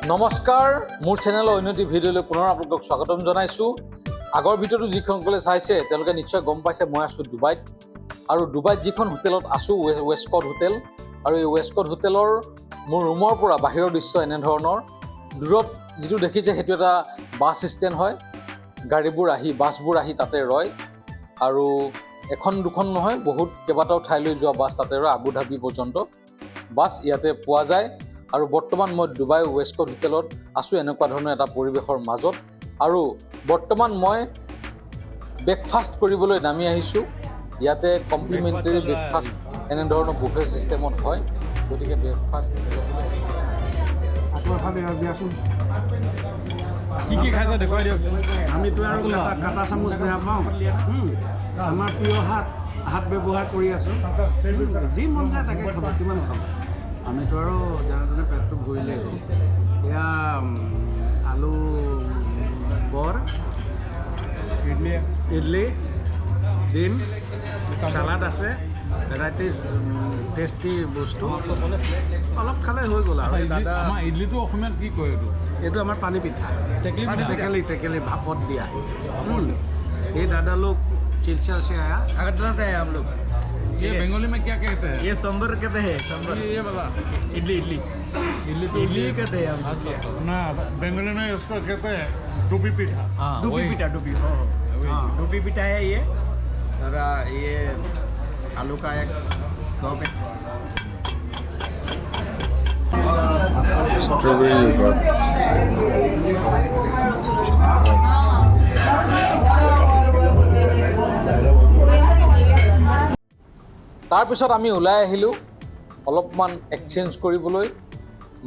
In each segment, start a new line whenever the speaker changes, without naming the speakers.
নমস্কাৰ, মোৰ চেনেলৰ উন্নতি ভিডিঅ'লৈ পুনৰ আপোনালোকক স্বাগতম জনাইছোঁ। আগৰ ভিডিঅ'টো যিসকলে চাইছে তেওঁলোকে নিশ্চয় গম পাইছে মই আছোঁ ডুবাইত। আৰু ডুবাইত যিখন হোটেলত আছোঁ ৱেষ্টকট হোটেল, আৰু এই ৱেষ্টকট হোটেলৰ মোৰ ৰুমৰ পৰা বাহিৰৰ দৃশ্য এনেধৰণৰ। দূৰত যিটো দেখিছে সেইটো এটা বাছ ষ্টেণ্ড হয়। বাছবোৰ আহি তাতে ৰয়, আৰু এখন দুখন নহয়, বহুত কেইবাটাও ঠাইলৈ যোৱা বাছ তাতে ৰয়। আবু ধাবি পৰ্যন্ত বাছ ইয়াতে পোৱা যায়। আৰু বৰ্তমান মই ডুবাই ৱেষ্টকট হোটেলত আছোঁ এনেকুৱা ধৰণৰ এটা পৰিৱেশৰ মাজত। আৰু বৰ্তমান মই ব্ৰেকফাষ্ট কৰিবলৈ নামি আহিছোঁ। ইয়াতে কমপ্লিমেণ্টেৰী ব্ৰেকফাষ্ট এনেধৰণৰ বুফে ছিষ্টেমত হয়, গতিকে ব্ৰেকফাষ্ট
কি খাইছে দেখুৱাই দিয়ক।
আমিতো আৰু কাটা চামুচ বেয়া পাওঁ। আমাৰ প্ৰিয় হাত ব্যৱহাৰ কৰি আছোঁ। যি মন যায় তাকে খাব, কিমান খাব। আমিতো আৰু যেনে তেনে পেটটো ভৰিলেই হ'ল। এয়া আলু বৰ, ইডলি, ডিম, চালাড আছে, ভেৰাইটিজ টেষ্টি বস্তু। অলপ খালে হৈ গ'ল আৰু। দাদা,
আমাৰ ইডলিটো অসমীয়াত কি কয় এইটো?
এইটো আমাৰ পানী পিঠা, টেকেলি ভাপত দিয়া। ये दादा लोग चिलचा से आया,
अगरतला से आए हम लोग।
ये बंगाली में क्या कहते हैं?
ये सांबर कहते हैं, सांबर।
ये वाला
इडली
इडली तो
इडली कहते हैं हम।
अच्छा, ना बंगाली में इसको कहते हैं डूबी पीठा।
डूबी पीठा, डूबी डूबी पीठा है ये। और ये आलू का एक सॉप है।
Strawberry yogurt.
তাৰপিছত আমি ওলাই আহিলোঁ অলপমান এক্সচেঞ্জ কৰিবলৈ,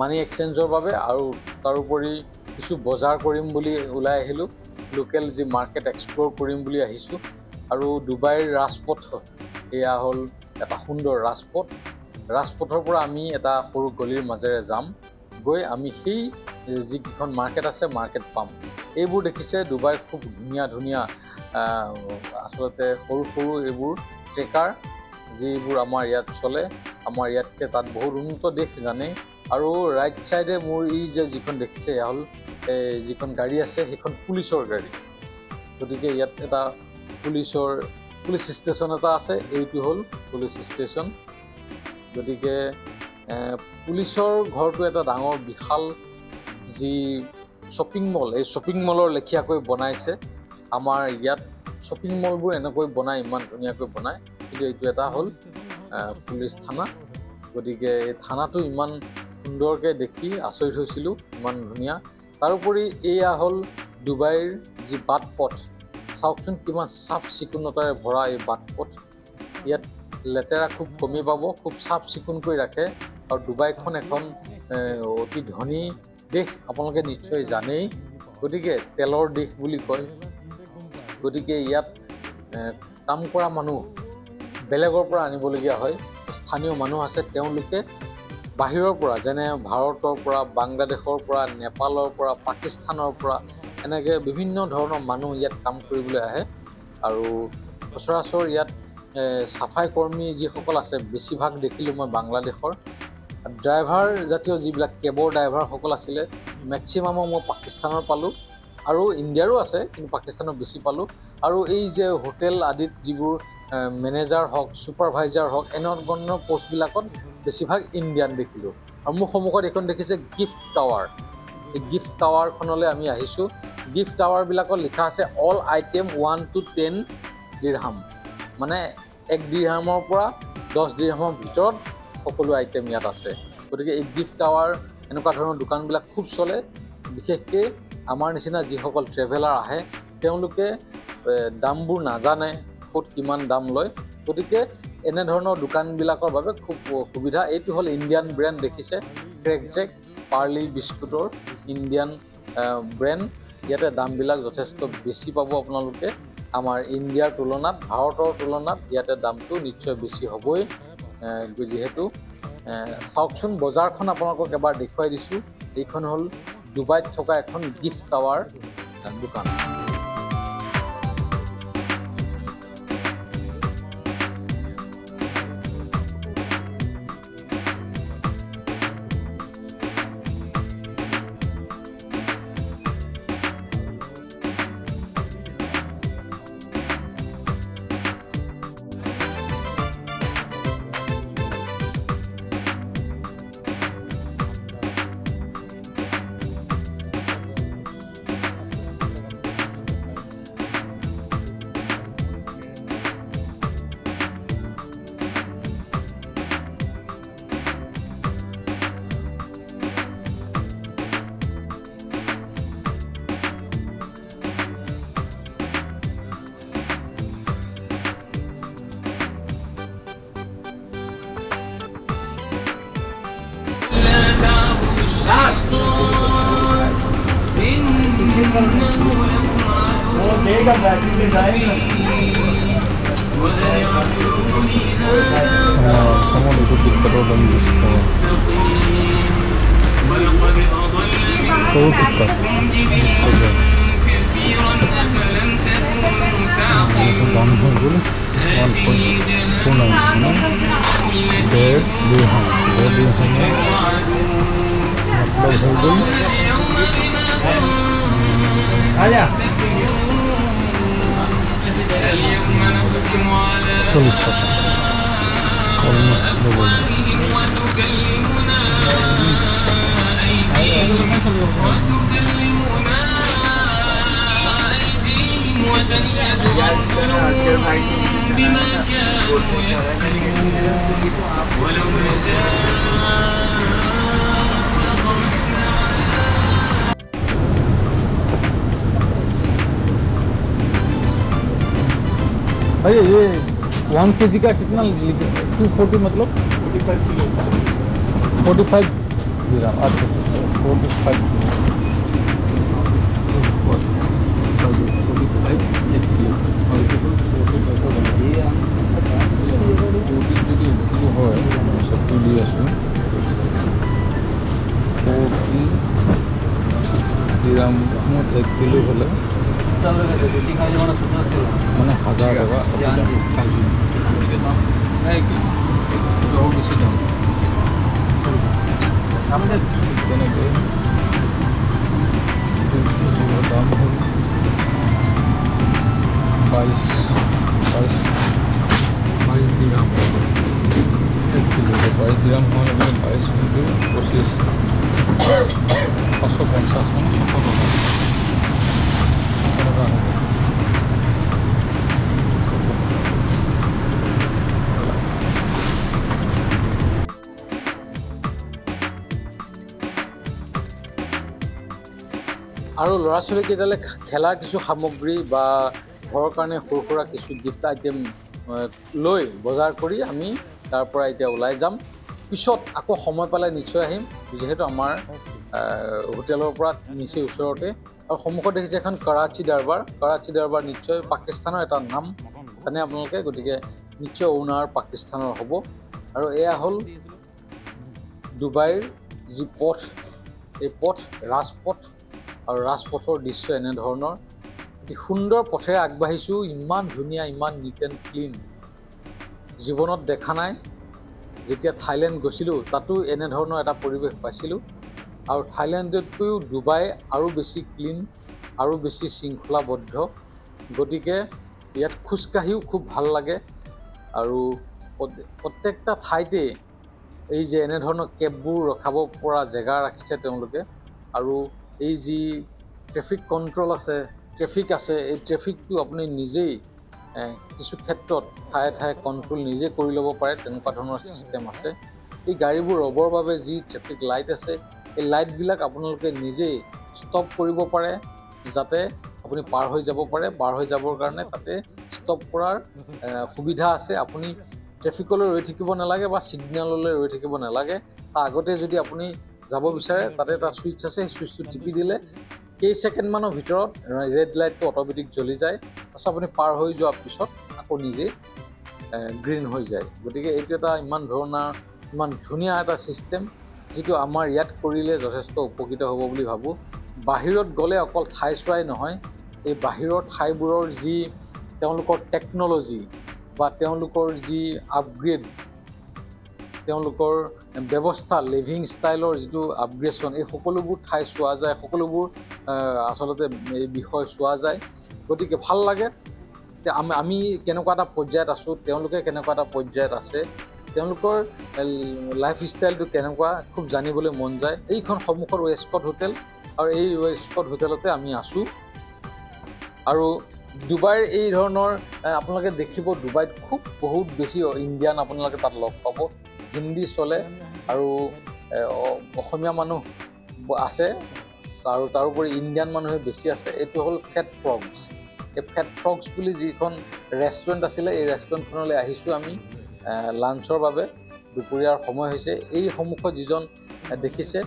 মানি এক্সচেঞ্জৰ বাবে। আৰু তাৰোপৰি কিছু বজাৰ কৰিম বুলি ওলাই আহিলোঁ। লোকেল যি মাৰ্কেট এক্সপ্ল'ৰ কৰিম বুলি আহিছোঁ। আৰু ডুবাইৰ ৰাজপথ এয়া হ'ল এটা সুন্দৰ ৰাজপথৰ পৰা আমি এটা সৰু গলিৰ মাজেৰে যাম। গৈ আমি সেই যিকেইখন মাৰ্কেট আছে মাৰ্কেট পাম। এইবোৰ দেখিছে ডুবাইৰ খুব ধুনীয়া ধুনীয়া আচলতে সৰু সৰু এইবোৰ ট্ৰেকাৰ, যিবোৰ আমাৰ ইয়াত চলে। আমাৰ ইয়াতকৈ তাত বহুত উন্নত দেশ জানেই। আৰু ৰাইট ছাইডে মোৰ যিখন দেখিছে এয়া হ'ল যিখন গাড়ী আছে সেইখন পুলিচৰ গাড়ী। গতিকে ইয়াত এটা পুলিচ ষ্টেচন এটা আছে। এইটো হ'ল পুলিচ ষ্টেচন। গতিকে পুলিচৰ ঘৰটো এটা ডাঙৰ বিশাল যি শ্বপিং মল, এই শ্বপিং মলৰ লেখীয়াকৈ বনাইছে। আমাৰ ইয়াত শ্বপিং মলবোৰ এনেকৈ বনায়, ইমান ধুনীয়াকৈ বনায়। কিন্তু এইটো এটা হ'ল পুলিচ থানা। গতিকে এই থানাটো ইমান সুন্দৰকৈ দেখি আচৰিত হৈছিলোঁ, ইমান ধুনীয়া। তাৰোপৰি এয়া হ'ল ডুবাইৰ যি বাট পথ। চাওকচোন কিমান চাফ চিকুণতাৰে ভৰা এই বাট পথ। ইয়াত লেতেৰা খুব কমি পাব, খুব চাফ চিকুণকৈ ৰাখে। আৰু ডুবাইখন এখন অতি ধনী দেশ, আপোনালোকে নিশ্চয় জানেই। গতিকে তেলৰ দেশ বুলি কয়। গতিকে ইয়াত কাম কৰা মানুহ বেলেগৰ পৰা আনিবলগীয়া হয়। স্থানীয় মানুহ আছে, তেওঁলোকে বাহিৰৰ পৰা, যেনে ভাৰতৰ পৰা, বাংলাদেশৰ পৰা, নেপালৰ পৰা, পাকিস্তানৰ পৰা, এনেকৈ বিভিন্ন ধৰণৰ মানুহ ইয়াত কাম কৰিবলৈ আহে। আৰু সচৰাচৰ ইয়াত চাফাই কৰ্মী যিসকল আছে বেছিভাগ দেখিলোঁ মই বাংলাদেশৰ। ড্ৰাইভাৰ জাতীয় যিবিলাক কেবৰ ড্ৰাইভাৰসকল আছিলে মেক্সিমামৰ মই পাকিস্তানৰ পালোঁ, আৰু ইণ্ডিয়াৰো আছে কিন্তু পাকিস্তানৰ বেছি পালোঁ। আৰু এই যে হোটেল আদিত যিবোৰ মেনেজাৰ হওক, ছুপাৰভাইজাৰ হওক, এনেধৰণৰ পষ্টবিলাকত বেছিভাগ ইণ্ডিয়ান দেখিলোঁ। আৰু মোৰ সন্মুখত এইখন দেখিছে গিফ্ট টাৱাৰ। এই গিফ্ট টাৱাৰখনলৈ আমি আহিছোঁ। গিফ্ট টাৱাৰবিলাকত লিখা আছে অল আইটেম 1 to 10 দিৰহাম, মানে 1 দিৰহামৰ পৰা 10 দিৰহামৰ ভিতৰত সকলো আইটেম ইয়াত আছে। গতিকে এই গিফ্ট টাৱাৰ এনেকুৱা ধৰণৰ দোকানবিলাক খুব চলে। বিশেষকৈ আমাৰ নিচিনা যিসকল ট্ৰেভেলাৰ আহে তেওঁলোকে দামবোৰ নাজানে, ক'ত কিমান দাম লয়। গতিকে এনেধৰণৰ দোকানবিলাকৰ বাবে খুব সুবিধা। এইটো হ'ল ইণ্ডিয়ান ব্ৰেণ্ড, দেখিছে ক্ৰেকজেক পাৰ্লি বিস্কুটৰ ইণ্ডিয়ান ব্ৰেণ্ড। ইয়াতে দামবিলাক যথেষ্ট বেছি পাব আপোনালোকে। আমাৰ ইণ্ডিয়াৰ তুলনাত, ভাৰতৰ তুলনাত ইয়াতে দামটো নিশ্চয় বেছি হ'বই। যিহেতু চাওকচোন বজাৰখন আপোনালোকক এবাৰ দেখুৱাই দিছোঁ। এইখন হ'ল ডুবাইত থকা এখন গিফ্ট টাৱাৰ দোকান।
অসমৰ এইটো টিকটৰ দাম 20 টকা সৰু টিকট 20 টকা এইটো দাম হৈ গ'ল 1.49 डेढ़ दिरहम मतलब हो गई 40 টাকা অলমোস্ট ডবল भैया ये 1 kg का कितना 240 मतलब 45 दिरहम अच्छा 45 एक किलो और किलो হয় সবটো দি আছোঁ 40 দিৰহামত 1 কিলো হ'লে মানে 1000 টকা বেছি দাম তেনেকৈ দাম হ'ল 22 দিৰহাম 1 কিলো 22 দিৰহাম হয় 22 কিন্তু 25 550 মানে 600 টকা হ'ব
আৰু ল'ৰা ছোৱালীকেইটালে খেলাৰ কিছু সামগ্ৰী বা ঘৰৰ কাৰণে সৰু সুৰা কিছু গিফ্ট আইটেম লৈ বজাৰ কৰি আমি তাৰ পৰা এতিয়া ওলাই যাম পিছত আকৌ সময় পালে নিশ্চয় আহিম যিহেতু আমাৰ হোটেলৰ পৰা নিচেই ওচৰতে আৰু সন্মুখত দেখিছে এখন কৰাচী দৰবাৰ নিশ্চয় পাকিস্তানৰ এটা নাম জানে আপোনালোকে গতিকে নিশ্চয় অ'নাৰ পাকিস্তানৰ হ'ব আৰু এয়া হ'ল ডুবাইৰ যি পথ এই পথ ৰাজপথ আৰু ৰাজপথৰ দৃশ্য এনেধৰণৰ অতি সুন্দৰ পথেৰে আগবাঢ়িছোঁ ইমান ধুনীয়া ইমান নিট এণ্ড ক্লিন জীৱনত দেখা নাই যেতিয়া থাইলেণ্ড গৈছিলোঁ তাতো এনেধৰণৰ এটা পৰিৱেশ পাইছিলোঁ আৰু থাইলেণ্ডতকৈও ডুবাই আৰু বেছি ক্লিন আৰু বেছি শৃংখলাবদ্ধ গতিকে ইয়াত খোজকাঢ়িও খুব ভাল লাগে আৰু প্ৰত্যেকটা ঠাইতে এই যে এনেধৰণৰ কেববোৰ ৰখাব পৰা জেগা ৰাখিছে তেওঁলোকে আৰু এই যি ট্ৰেফিক কণ্ট্ৰল আছে ট্ৰেফিক আছে এই ট্ৰেফিকটো আপুনি নিজেই কিছু ক্ষেত্ৰত ঠায়ে ঠায়ে কণ্ট্ৰল নিজে কৰি ল'ব পাৰে তেনেকুৱা ধৰণৰ ছিষ্টেম আছে এই গাড়ীবোৰ ৰ'বৰ বাবে যি ট্ৰেফিক লাইট আছে এই লাইটবিলাক আপোনালোকে নিজেই ষ্টপ কৰিব পাৰে যাতে আপুনি পাৰ হৈ যাব পাৰে পাৰ হৈ যাবৰ কাৰণে তাতে ষ্টপ কৰাৰ সুবিধা আছে আপুনি ট্ৰেফিকলৈ ৰৈ থাকিব নালাগে বা ছিগনেললৈ ৰৈ থাকিব নালাগে তাৰ আগতে যদি আপুনি যাব বিচাৰে তাতে এটা ছুইচ আছে সেই ছুইচটো টিপি দিলে কেই ছেকেণ্ডমানৰ ভিতৰত ৰেড লাইটটো অট'মেটিক জ্বলি যায় তাৰপিছত আপুনি পাৰ হৈ যোৱাৰ পিছত আকৌ নিজে গ্ৰীণ হৈ যায় গতিকে এইটো এটা ইমান ধুনীয়া এটা ছিষ্টেম যিটো আমাৰ ইয়াত কৰিলে যথেষ্ট উপকৃত হ'ব বুলি ভাবোঁ বাহিৰত গ'লে অকল ঠাই চোৱাই নহয় এই বাহিৰৰ ঠাইবোৰৰ যি তেওঁলোকৰ টেকন'লজি বা তেওঁলোকৰ যি আপগ্ৰেড তেওঁলোকৰ ব্যৱস্থা লিভিং ষ্টাইলৰ যিটো আপগ্ৰেডেশ্যন এই সকলোবোৰ ঠাই চোৱা যায় সকলোবোৰ আচলতে এই বিষয় চোৱা যায় গতিকে ভাল লাগে যে আমি কেনেকুৱা এটা পৰ্যায়ত আছোঁ তেওঁলোকে কেনেকুৱা এটা পৰ্যায়ত আছে তেওঁলোকৰ লাইফ ষ্টাইলটো কেনেকুৱা খুব জানিবলৈ মন যায় এইখন সন্মুখৰ ৱেষ্টকট হোটেল আৰু এই ৱেষ্টকট হোটেলতে আমি আছোঁ আৰু ডুবাইৰ এই ধৰণৰ আপোনালোকে দেখিব ডুবাইত বহুত বেছি ইণ্ডিয়ান আপোনালোকে তাত লগ পাব হিন্দী চলে আৰু অসমীয়া মানুহ আছে আৰু তাৰোপৰি ইণ্ডিয়ান মানুহে বেছি আছে এইটো হ'ল ফেট ফ্ৰগছ এই ফেট ফ্ৰগছ বুলি যিখন ৰেষ্টুৰেণ্ট আছিলে এই ৰেষ্টুৰেণ্টখনলৈ আহিছোঁ আমি লাঞ্চৰ বাবে দুপৰীয়াৰ সময় হৈছে এই সন্মুখত যিজন দেখিছে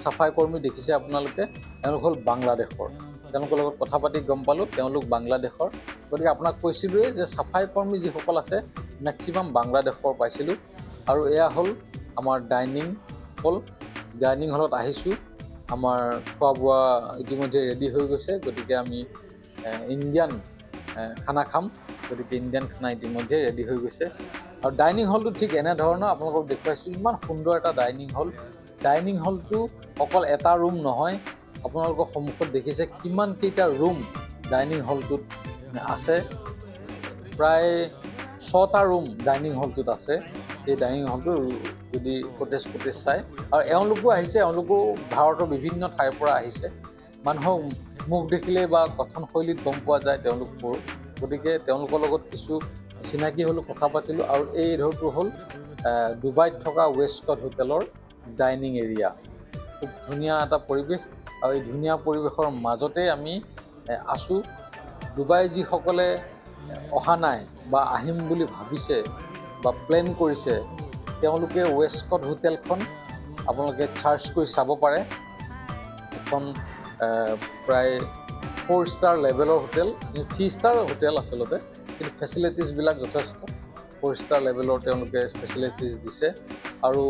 চাফাই কৰ্মী দেখিছে আপোনালোকে তেওঁলোক হ'ল বাংলাদেশৰ তেওঁলোকৰ লগত কথা পাতি গম পালোঁ তেওঁলোক বাংলাদেশৰ। গতিকে আপোনাক কৈছিলোঁৱেই যে চাফাই কৰ্মী যিসকল আছে মেক্সিমাম বাংলাদেশৰ পাইছিলোঁ। আৰু এয়া হ'ল আমাৰ ডাইনিং হল। ডাইনিং হলত আহিছোঁ, আমাৰ খোৱা বোৱা ইতিমধ্যে ৰেডি হৈ গৈছে। গতিকে আমি ইণ্ডিয়ান খানা খাম। গতিকে ইণ্ডিয়ান খানা ইতিমধ্যে ৰেডি হৈ গৈছে। আৰু ডাইনিং হলটো ঠিক এনেধৰণৰ আপোনালোকক দেখুৱাইছোঁ। ইমান সুন্দৰ এটা ডাইনিং হল। ডাইনিং হলটো অকল এটা ৰুম নহয়, আপোনালোকৰ সন্মুখত দেখিছে কিমানকেইটা ৰুম ডাইনিং হলটোত আছে। প্ৰায় 6টা ৰুম ডাইনিং হলটোত আছে। এই ডাইনিং হলটো যদি ফুটেজ চাই, আৰু এওঁলোকো আহিছে, এওঁলোকো ভাৰতৰ বিভিন্ন ঠাইৰ পৰা আহিছে। মানুহক মুখ দেখিলে বা কথনশৈলীত গম পোৱা যায় তেওঁলোকবোৰ। গতিকে তেওঁলোকৰ লগত কিছু চিনাকি হ'লোঁ, কথা পাতিলোঁ। আৰু এই ধৰটো হ'ল ডুবাইত থকা ৱেষ্টকট হোটেলৰ ডাইনিং এৰিয়া। খুব ধুনীয়া এটা পৰিৱেশ, আৰু এই ধুনীয়া পৰিৱেশৰ মাজতে আমি আছোঁ। ডুবাই যিসকলে অহা নাই বা আহিম বুলি ভাবিছে বা প্লেন কৰিছে, তেওঁলোকে ৱেষ্টকট হোটেলখন আপোনালোকে চাৰ্চ কৰি চাব পাৰে। এখন প্ৰায় 4 ষ্টাৰ লেভেলৰ হোটেল, 3 ষ্টাৰ হোটেল আচলতে, কিন্তু ফেচিলিটিছবিলাক যথেষ্ট 4 ষ্টাৰ লেভেলৰ তেওঁলোকে ফেচিলিটিছ দিছে। আৰু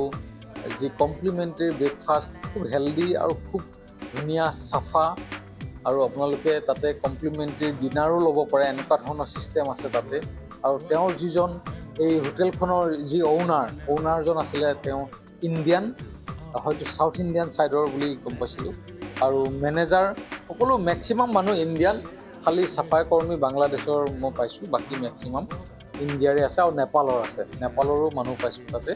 যি কমপ্লিমেণ্টাৰী ব্ৰেকফাষ্ট খুব হেল্ডি আৰু খুব ধুনীয়া চাফা। আৰু আপোনালোকে তাতে কমপ্লিমেণ্টাৰী ডিনাৰো ল'ব পাৰে, এনেকুৱা ধৰণৰ ছিষ্টেম আছে তাতে। আৰু তেওঁৰ যিজন এই হোটেলখনৰ যি অ'নাৰজন আছিলে, তেওঁ ইণ্ডিয়ান, হয়তো চাউথ ইণ্ডিয়ান ছাইডৰ বুলি গম পাইছিলোঁ। আৰু মেনেজাৰ সকলো মেক্সিমাম মানুহ ইণ্ডিয়ান, খালি চাফাই কৰ্মী বাংলাদেশৰ মই পাইছোঁ, বাকী মেক্সিমাম ইণ্ডিয়াৰে আছে আৰু নেপালৰ আছে, নেপালৰো মানুহ পাইছোঁ তাতে।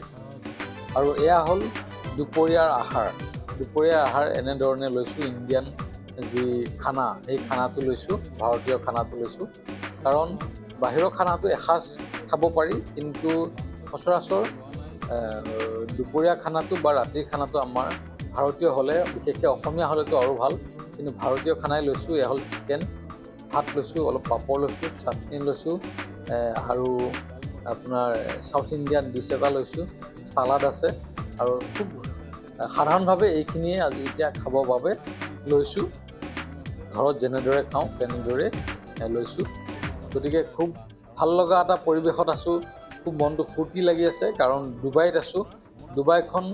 আৰু এয়া হ'ল দুপৰীয়াৰ আহাৰ। দুপৰীয়াৰ আহাৰ এনেধৰণে লৈছোঁ, ইণ্ডিয়ান যি খানা সেই খানাটো লৈছোঁ, ভাৰতীয় খানাটো লৈছোঁ। কাৰণ বাহিৰৰ খানাটো এসাঁজ খাব পাৰি, কিন্তু সচৰাচৰ দুপৰীয়া খানাটো বা ৰাতিৰ খানাটো আমাৰ ভাৰতীয় হ'লে, বিশেষকৈ অসমীয়া হ'লেতো আৰু ভাল, কিন্তু ভাৰতীয় খানাই লৈছোঁ। এয়া হ'ল চিকেন, ভাত লৈছোঁ, অলপ পাপৰ লৈছোঁ, চাটনি লৈছোঁ, আৰু আপোনাৰ চাউথ ইণ্ডিয়ান ডিছ এটা লৈছোঁ, চালাড আছে। আৰু খুব সাধাৰণভাৱে এইখিনিয়ে আজি এতিয়া খাবৰ বাবে লৈছোঁ। ঘৰত যেনেদৰে খাওঁ তেনেদৰে লৈছোঁ। গতিকে খুব ভাল লগা এটা পৰিৱেশত আছোঁ, খুব মনটো ফূৰ্তি লাগি আছে। কাৰণ ডুবাইত আছোঁ। ডুবাইখন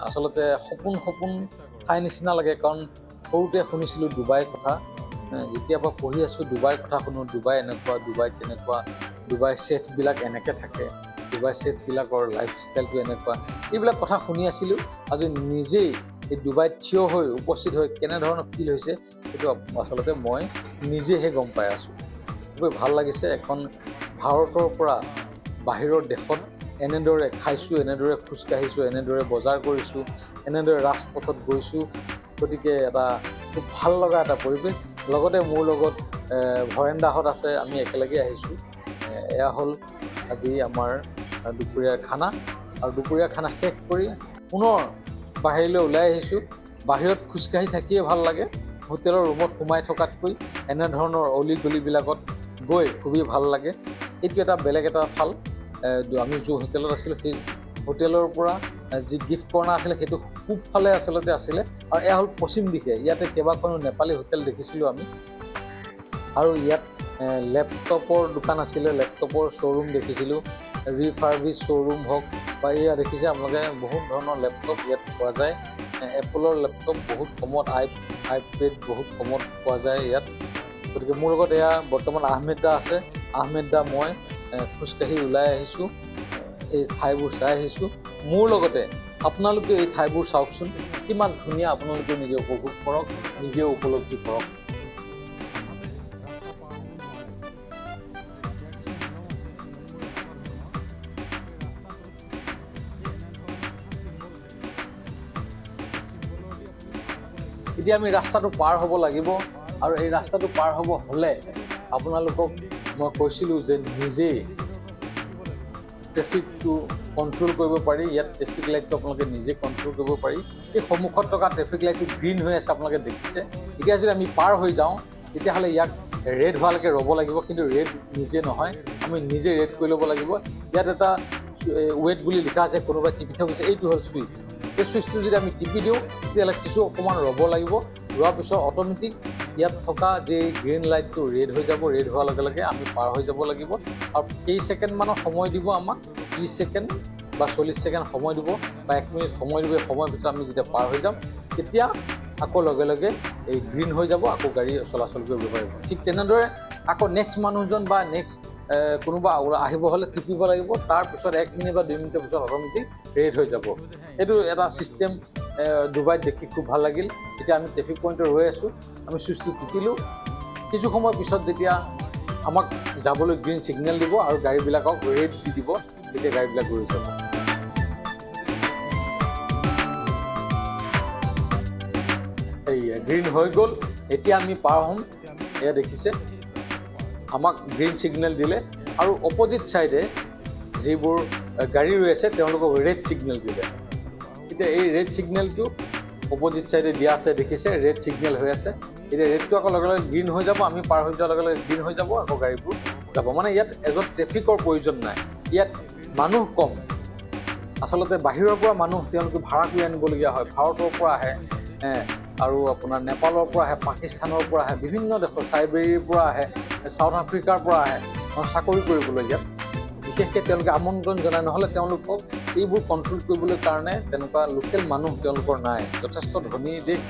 আচলতে সপোন ঠাই নিচিনা লাগে। কাৰণ সৰুতে শুনিছিলোঁ ডুবাইৰ কথা, যেতিয়াৰ পৰা পঢ়ি আছোঁ ডুবাইৰ কথা শুনো, ডুবাই এনেকুৱা, ডুবাই তেনেকুৱা, ডুবাইৰ ছেফবিলাক এনেকৈ থাকে, ডুবাইৰ ছেফবিলাকৰ লাইফষ্টাইলটো এনেকুৱা, এইবিলাক কথা শুনি আছিলোঁ। আজি নিজেই এই ডুবাইত থিয় হৈ উপস্থিত হৈ কেনেধৰণৰ ফিল হৈছে সেইটো আচলতে মই নিজেহে গম পাই আছোঁ। খুবেই ভাল লাগিছে। এখন ভাৰতৰ পৰা বাহিৰৰ দেশত এনেদৰে খাইছোঁ, এনেদৰে খোজকাঢ়িছোঁ, এনেদৰে বজাৰ কৰিছোঁ, এনেদৰে ৰাজপথত গৈছোঁ। গতিকে এটা খুব ভাল লগা এটা পৰিৱেশ। লগতে মোৰ লগত ভৰেন্দাহঁত আছে, আমি একেলগে আহিছোঁ। এয়া হ'ল আজি আমাৰ দুপৰীয়াৰ খানা। আৰু দুপৰীয়াৰ খানা শেষ কৰি পুনৰ বাহিৰলৈ ওলাই আহিছোঁ। বাহিৰত খোজকাঢ়ি থাকিয়ে ভাল লাগে, হোটেলৰ ৰুমত সোমাই থকাতকৈ এনেধৰণৰ অলি গলিবিলাকত গৈ খুবেই ভাল লাগে। এইটো এটা বেলেগ এটা ফাল। আমি যি হোটেলত আছিলোঁ সেই হোটেলৰ পৰা যি গিফ্ট কৰ্ণাৰ আছিলে সেইটো পূবফালে আচলতে আছিলে, আৰু এয়া হ'ল পশ্চিম দিশে। ইয়াতে কেইবাখনো নেপালী হোটেল দেখিছিলোঁ আমি। আৰু ইয়াত লেপটপৰ দোকান আছিলে, লেপটপৰ শ্ব'ৰুম দেখিছিলোঁ, ৰিফাৰ্বিছ শ্ব'ৰুম হওক বা এয়া দেখিছে আপোনালোকে বহুত ধৰণৰ লেপটপ ইয়াত পোৱা যায়। এপলৰ লেপটপ বহুত কমত, আইপেড বহুত কমত পোৱা যায় ইয়াত। গতিকে মোৰ লগত এয়া বৰ্তমান আহমেদ দা আছে। আহমেদ দা মই খোজকাঢ়ি ওলাই আহিছোঁ, এই ঠাইবোৰ চাই আহিছোঁ। মোৰ লগতে আপোনালোকে এই ঠাইবোৰ চাওকচোন, কিমান ধুনীয়া, আপোনালোকে নিজে উপভোগ কৰক, নিজে উপলব্ধি কৰক। এতিয়া আমি ৰাস্তাটো পাৰ হ'ব লাগিব, আৰু এই ৰাস্তাটো পাৰ হ'ব হ'লে আপোনালোকক মই কৈছিলোঁ যে নিজেই ট্ৰেফিকটো কণ্ট্ৰল কৰিব পাৰি। ইয়াত ট্ৰেফিক লাইটটো আপোনালোকে নিজে কণ্ট্ৰল কৰিব পাৰি। এই সন্মুখত থকা ট্ৰেফিক লাইটটো গ্ৰীণ হৈ আছে, আপোনালোকে দেখিছে। এতিয়া যদি আমি পাৰ হৈ যাওঁ তেতিয়াহ'লে ইয়াক ৰেড হোৱালৈকে ৰ'ব লাগিব, কিন্তু ৰেড নিজে নহয়, আমি নিজে ৰেড কৰি ল'ব লাগিব। ইয়াত এটা ৱেট বুলি লিখা আছে, কোনোবাই টিপি থৈ গৈছে, এইটো হ'ল ছুইচ। এই ছুইচটো যদি আমি টিপি দিওঁ তেতিয়াহ'লে কিছু অকণমান ৰ'ব লাগিব। ৰোৱাৰ পিছত অট'মেটিক ইয়াত থকা যি গ্ৰীণ লাইটটো ৰেড হৈ যাব, ৰেড হোৱাৰ লগে লগে আমি পাৰ হৈ যাব লাগিব আৰু কেইছেকেণ্ডমানৰ সময় দিব আমাক, 30 ছেকেণ্ড বা 40 ছেকেণ্ড সময় দিব বা 1 মিনিট সময় দিব। এই সময়ৰ ভিতৰত আমি যেতিয়া পাৰ হৈ যাম তেতিয়া আকৌ লগে লগে এই গ্ৰীণ হৈ যাব, আকৌ গাড়ী চলাচল কৰিব পাৰিব। ঠিক তেনেদৰে আকৌ নেক্সট মানুহজন বা নেক্সট কোনোবা আহিব হ'লে টিপিব লাগিব, তাৰপিছত 1 মিনিট বা 2 মিনিটৰ পিছত অট'মেটিক ৰেড হৈ যাব। এইটো এটা ছিষ্টেম ডুবাইত দেখি খুব ভাল লাগিল। এতিয়া আমি ট্ৰেফিক পইণ্টত ৰৈ আছোঁ, আমি চুইচটো টিপিলোঁ। কিছু সময়ৰ পিছত যেতিয়া আমাক যাবলৈ গ্ৰীণ ছিগনেল দিব আৰু গাড়ীবিলাকক ৰেড দি দিব, তেতিয়া গাড়ীবিলাক গৈ যাব। এই গ্ৰীণ হৈ গ'ল, এতিয়া আমি পাৰ হ'ম। এয়া দেখিছে আমাক গ্ৰীণ ছিগনেল দিলে আৰু অপজিট ছাইডে যিবোৰ গাড়ী ৰৈ আছে তেওঁলোকক ৰেড ছিগনেল দিলে। এতিয়া এই ৰেড ছিগনেলটো অপজিট ছাইডে দিয়া আছে, দেখিছে ৰেড ছিগনেল হৈ আছে। এতিয়া ৰেডটো আকৌ লগে লগে গ্ৰীণ হৈ যাব, আমি পাৰ হৈ যোৱাৰ লগে লগে গ্ৰীণ হৈ যাব, আকৌ গাড়ীবোৰ যাব। মানে ইয়াত এজন ট্ৰেফিকৰ প্ৰয়োজন নাই, ইয়াত মানুহ কম। আচলতে বাহিৰৰ পৰা মানুহ তেওঁলোকে ভাড়া কৰি আনিবলগীয়া হয়। ভাৰতৰ পৰা আহে আৰু আপোনাৰ নেপালৰ পৰা আহে, পাকিস্তানৰ পৰা আহে, বিভিন্ন দেশৰ, চাইবেৰিয়াৰ পৰা আহে, চাউথ আফ্ৰিকাৰ পৰা আহে চাকৰি কৰিবলৈ। ইয়াত বিশেষকৈ তেওঁলোকে আমন্ত্ৰণ জনায়, নহ'লে তেওঁলোকক এইবোৰ কণ্ট্ৰল কৰিবলৈ কাৰণে তেনেকুৱা লোকেল মানুহ তেওঁলোকৰ নাই, যথেষ্ট ধনী দেশ।